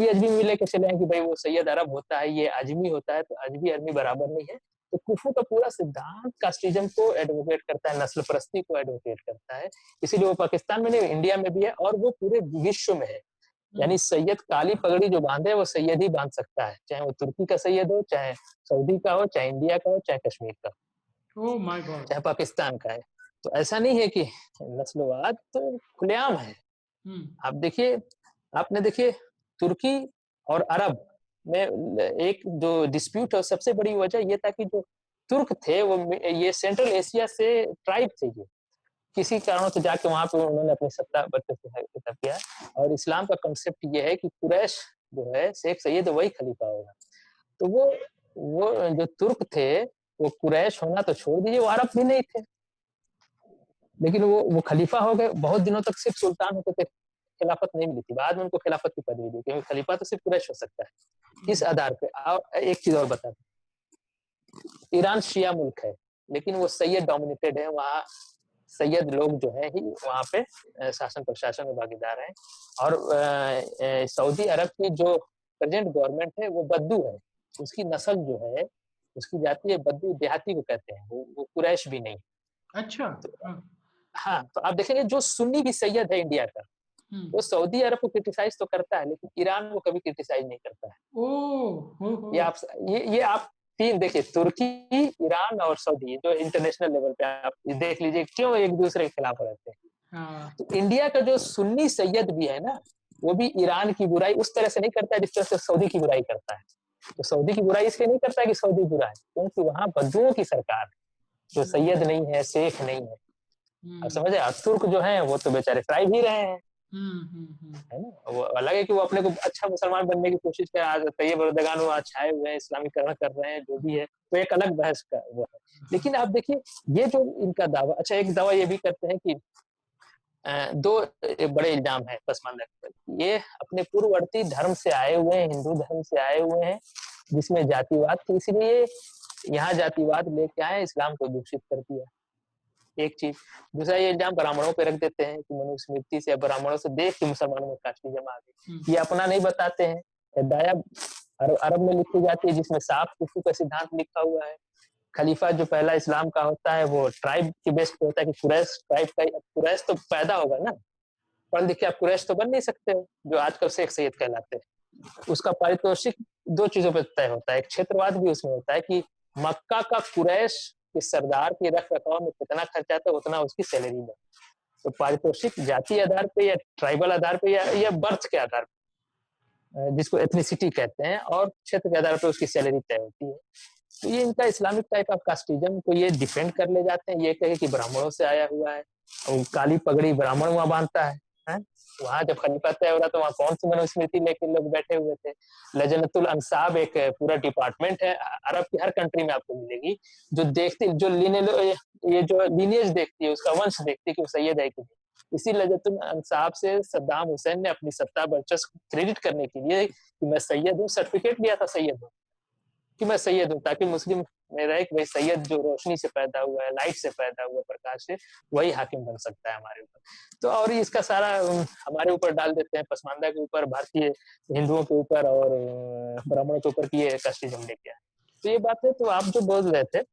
अजमी में लेके चले हैं कि भाई वो सैयद अरब होता है, ये अजमी होता है, तो अजमी अरबी बराबर नहीं है। तो कुफ़ू का पूरा सिद्धांत कास्टिज़्म को एडवोकेट करता है, नस्ल परस्ती को एडवोकेट करता है। इसीलिए वो पाकिस्तान में नहीं, इंडिया में भी है और वो पूरे विश्व में है। यानी सैयद काली पगड़ी जो बाँधे वो सैयद ही बाँध सकता है, चाहे वो तुर्की का सैयद हो, चाहे सऊदी का हो, चाहे इंडिया का हो, चाहे कश्मीर का हो, ओह माय गॉड! चाहे पाकिस्तान का है। तो ऐसा नहीं है कि नस्लवाद तो खुलेआम है। हुँ, आप देखिए आपने देखिए तुर्की और अरब में एक जो डिस्प्यूट है सबसे बड़ी वजह ये था कि जो तुर्क थे वो ये सेंट्रल एशिया से ट्राइब थे ये। किसी कारणों से जाके वहाँ पे उन्होंने अपनी सत्ता बरकरार किया और इस्लाम का कांसेप्ट ये है कि कुरैश जो है शेख सैयद वही खलीफा होगा। तो वो जो तुर्क थे वो कुरैश होना तो छोड़ दीजिए वो अरब भी नहीं थे। लेकिन वो खलीफा हो गए बहुत दिनों तक सिर्फ सुल्तान होते थे खिलाफत नहीं मिली थी बाद में उनको खिलाफत की पदवी दी क्योंकि खलीफा तो सिर्फ कुरैश हो सकता है इस हुँ, आधार पे और एक चीज और बता ईरान शिया मुल्क है लेकिन वो सैयद डोमिनेटेड है वहाँ सैयद लोग जो है ही वहाँ पे शासन प्रशासन में भागीदार हैं। और सऊदी अरब की जो प्रेजेंट गवर्नमेंट है वो बद्दू है, उसकी नस्ल जो है, उसकी जाति है बद्दू, देहाती को कहते हैं, वो कुरैश भी नहीं। अच्छा। तो हाँ। हाँ, तो आप देखेंगे जो सुन्नी भी सैयद है इंडिया का, वो सऊदी अरब को क्रिटिसाइज तो करता है, लेकिन ईरान को कभी क्रिटिसाइज नहीं करता है। हो। ये आप तीन देखिए, तुर्की, ईरान और सऊदी, जो इंटरनेशनल लेवल पे आप देख लीजिए क्यों एक दूसरे के खिलाफ रहते हैं। हाँ। तो इंडिया का जो सुन्नी सैयद भी है ना, वो भी ईरान की बुराई उस तरह से नहीं करता है जिस तरह से सऊदी की बुराई करता है। तो सऊदी की बुराई इसलिए नहीं करता है कि सऊदी बुरा है, क्योंकि वहां बद्दुओं की सरकार है, जो सैयद नहीं है, शेख नहीं है। अब समझे, तुर्क जो है वो तो बेचारे ट्राइब ही रहे हैं, है ना। वो अलग है कि वो अपने को अच्छा मुसलमान बनने की कोशिश कर, आज तैयब एर्दोगान वो छाए हुए हैं, इस्लामीकरण कर रहे हैं, जो भी है, तो एक अलग बहस का वो है। लेकिन आप देखिए, ये जो इनका दावा, अच्छा एक दावा ये भी करते हैं कि दो बड़े इल्जाम है पसमानदा के ऊपर। ये अपने पूर्ववर्ती धर्म से आए हुए हैं, हिंदू धर्म से आए हुए हैं, जिसमें जातिवाद थी, इसलिए यहाँ जातिवाद लेके आए, इस्लाम को दूषित कर दिया, एक चीज। दूसरा ये इल्जाम ब्राह्मणों पे रख देते हैं कि मनुस्मृति से ब्राह्मणों से देख के मुसलमानों में कास्टिज्म आ गई। ये अपना नहीं बताते हैं, हिदाया अरब में लिखी जाती है, जिसमें साफ कुफू का सिद्धांत लिखा हुआ है। खलीफा जो पहला इस्लाम का होता है वो ट्राइब के बेस पे होता है कि कुरैश ट्राइब का, कुरैश तो पैदा होगा ना, पढ़ लिख के आप कुरैश तो बन नहीं सकते हो, जो आजकल शेख सैयद कहलाते हैं। उसका पारितोषिक दो चीजों पर तय होता है, एक क्षेत्रवाद भी उसमें होता है कि मक्का का कुरैश के सरदार के रख रखाव में कितना खर्चा आता है उतना उसकी सैलरी में। तो पारितोषिक जाति आधार पे या ट्राइबल आधार पे या बर्थ के आधार पे, जिसको एथनिसिटी कहते हैं, और क्षेत्र के आधार पे उसकी सैलरी तय होती है। तो ये इनका इस्लामिक टाइप ऑफ कास्टिज्म को ये डिफेंड कर ले जाते हैं, ये कहे कि ब्राह्मणों से आया हुआ है, और काली पगड़ी ब्राह्मण वहां बांधता है। वहां जब खलीफा तय हो रहा तो वहां कौन सी मनुस्मृति लेके लोग बैठे हुए थे। लजनतुल अंसाब एक पूरा डिपार्टमेंट है, अरब की हर कंट्री में आपको मिलेगी, जो देखती, जो ये जो लीनियज देखती है, उसका वंश देखती है कि वो सैयद है कि नहीं। इसी लजनतुल अंसाब से सद्दाम हुसैन ने अपनी सत्ता वर्चस्व क्रेडिट करने के लिए कि मैं सैयद हूँ, सर्टिफिकेट दिया था सैयद हूँ, कि मैं सैयद हूँ, ताकि मुस्लिम में रहे कि भाई सैयद जो रोशनी से पैदा हुआ है, लाइट से पैदा हुआ है, प्रकाश से, वही हाकिम बन सकता है हमारे ऊपर। तो और इसका सारा हमारे ऊपर डाल देते हैं, पसमानदा के ऊपर, भारतीय हिंदुओं के ऊपर और ब्राह्मणों के ऊपर कि ये कास्टिज्म लेके आए। तो ये बात है, तो आप जो बोल रहे थे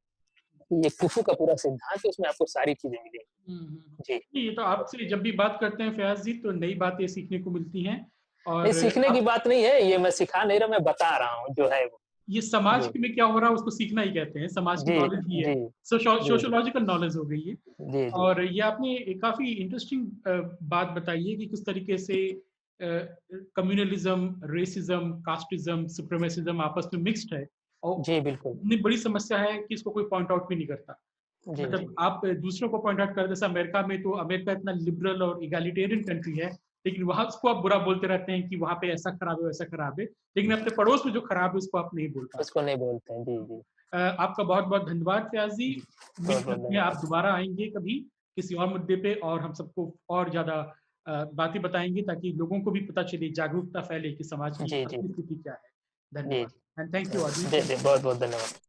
ये कुफू का पूरा सिद्धांत है, उसमें आपको सारी चीजें मिलेंगी। जी, ये तो आपसे जब भी बात करते हैं फयाज जी तो नई बातें सीखने को मिलती हैं। और नहीं, सीखने की बात नहीं है, ये मैं सिखा नहीं रहा, मैं बता रहा हूँ जो है वो। ये समाज में क्या हो रहा है उसको सीखना ही कहते हैं, समाज की नॉलेज ही है, सोशियोलॉजिकल नॉलेज हो गई है। जी, जी। और ये आपने काफी इंटरेस्टिंग बात बताई है कि किस तरीके से कम्युनलिज्म, रेसिज्म, कास्टिज्म, सुप्रीमेसिज्म आपस में मिक्स्ड है, और जी, बिल्कुल। इतनी बड़ी समस्या है कि इसको कोई पॉइंट आउट भी नहीं करता। जी, मतलब जी। आप दूसरों को पॉइंट आउट कर, जैसे अमेरिका में, तो अमेरिका इतना लिबरल और इगैलिटेरियन कंट्री है, लेकिन वहां उसको आप बुरा बोलते रहते हैं कि वहां पे ऐसा खराब है, वैसा खराब है, लेकिन अपने पड़ोस में जो खराब है उसको आप नहीं बोल पाते। उसको नहीं बोलते हैं। जी, जी। आपका बहुत बहुत धन्यवाद फयाज जी। उम्मीद बहुत-बहुत करते हैं आप धन्यवाद। दोबारा आएंगे कभी किसी और मुद्दे पे, और हम सबको और ज्यादा बातें बताएंगे, ताकि लोगों को भी पता चले, जागरूकता फैले कि समाज की जी, जी। असली स्थिति क्या है। जी, धन्यवाद एंड थैंक यू जी। अजीज। जी, जी, बहुत-बहुत धन्यवाद।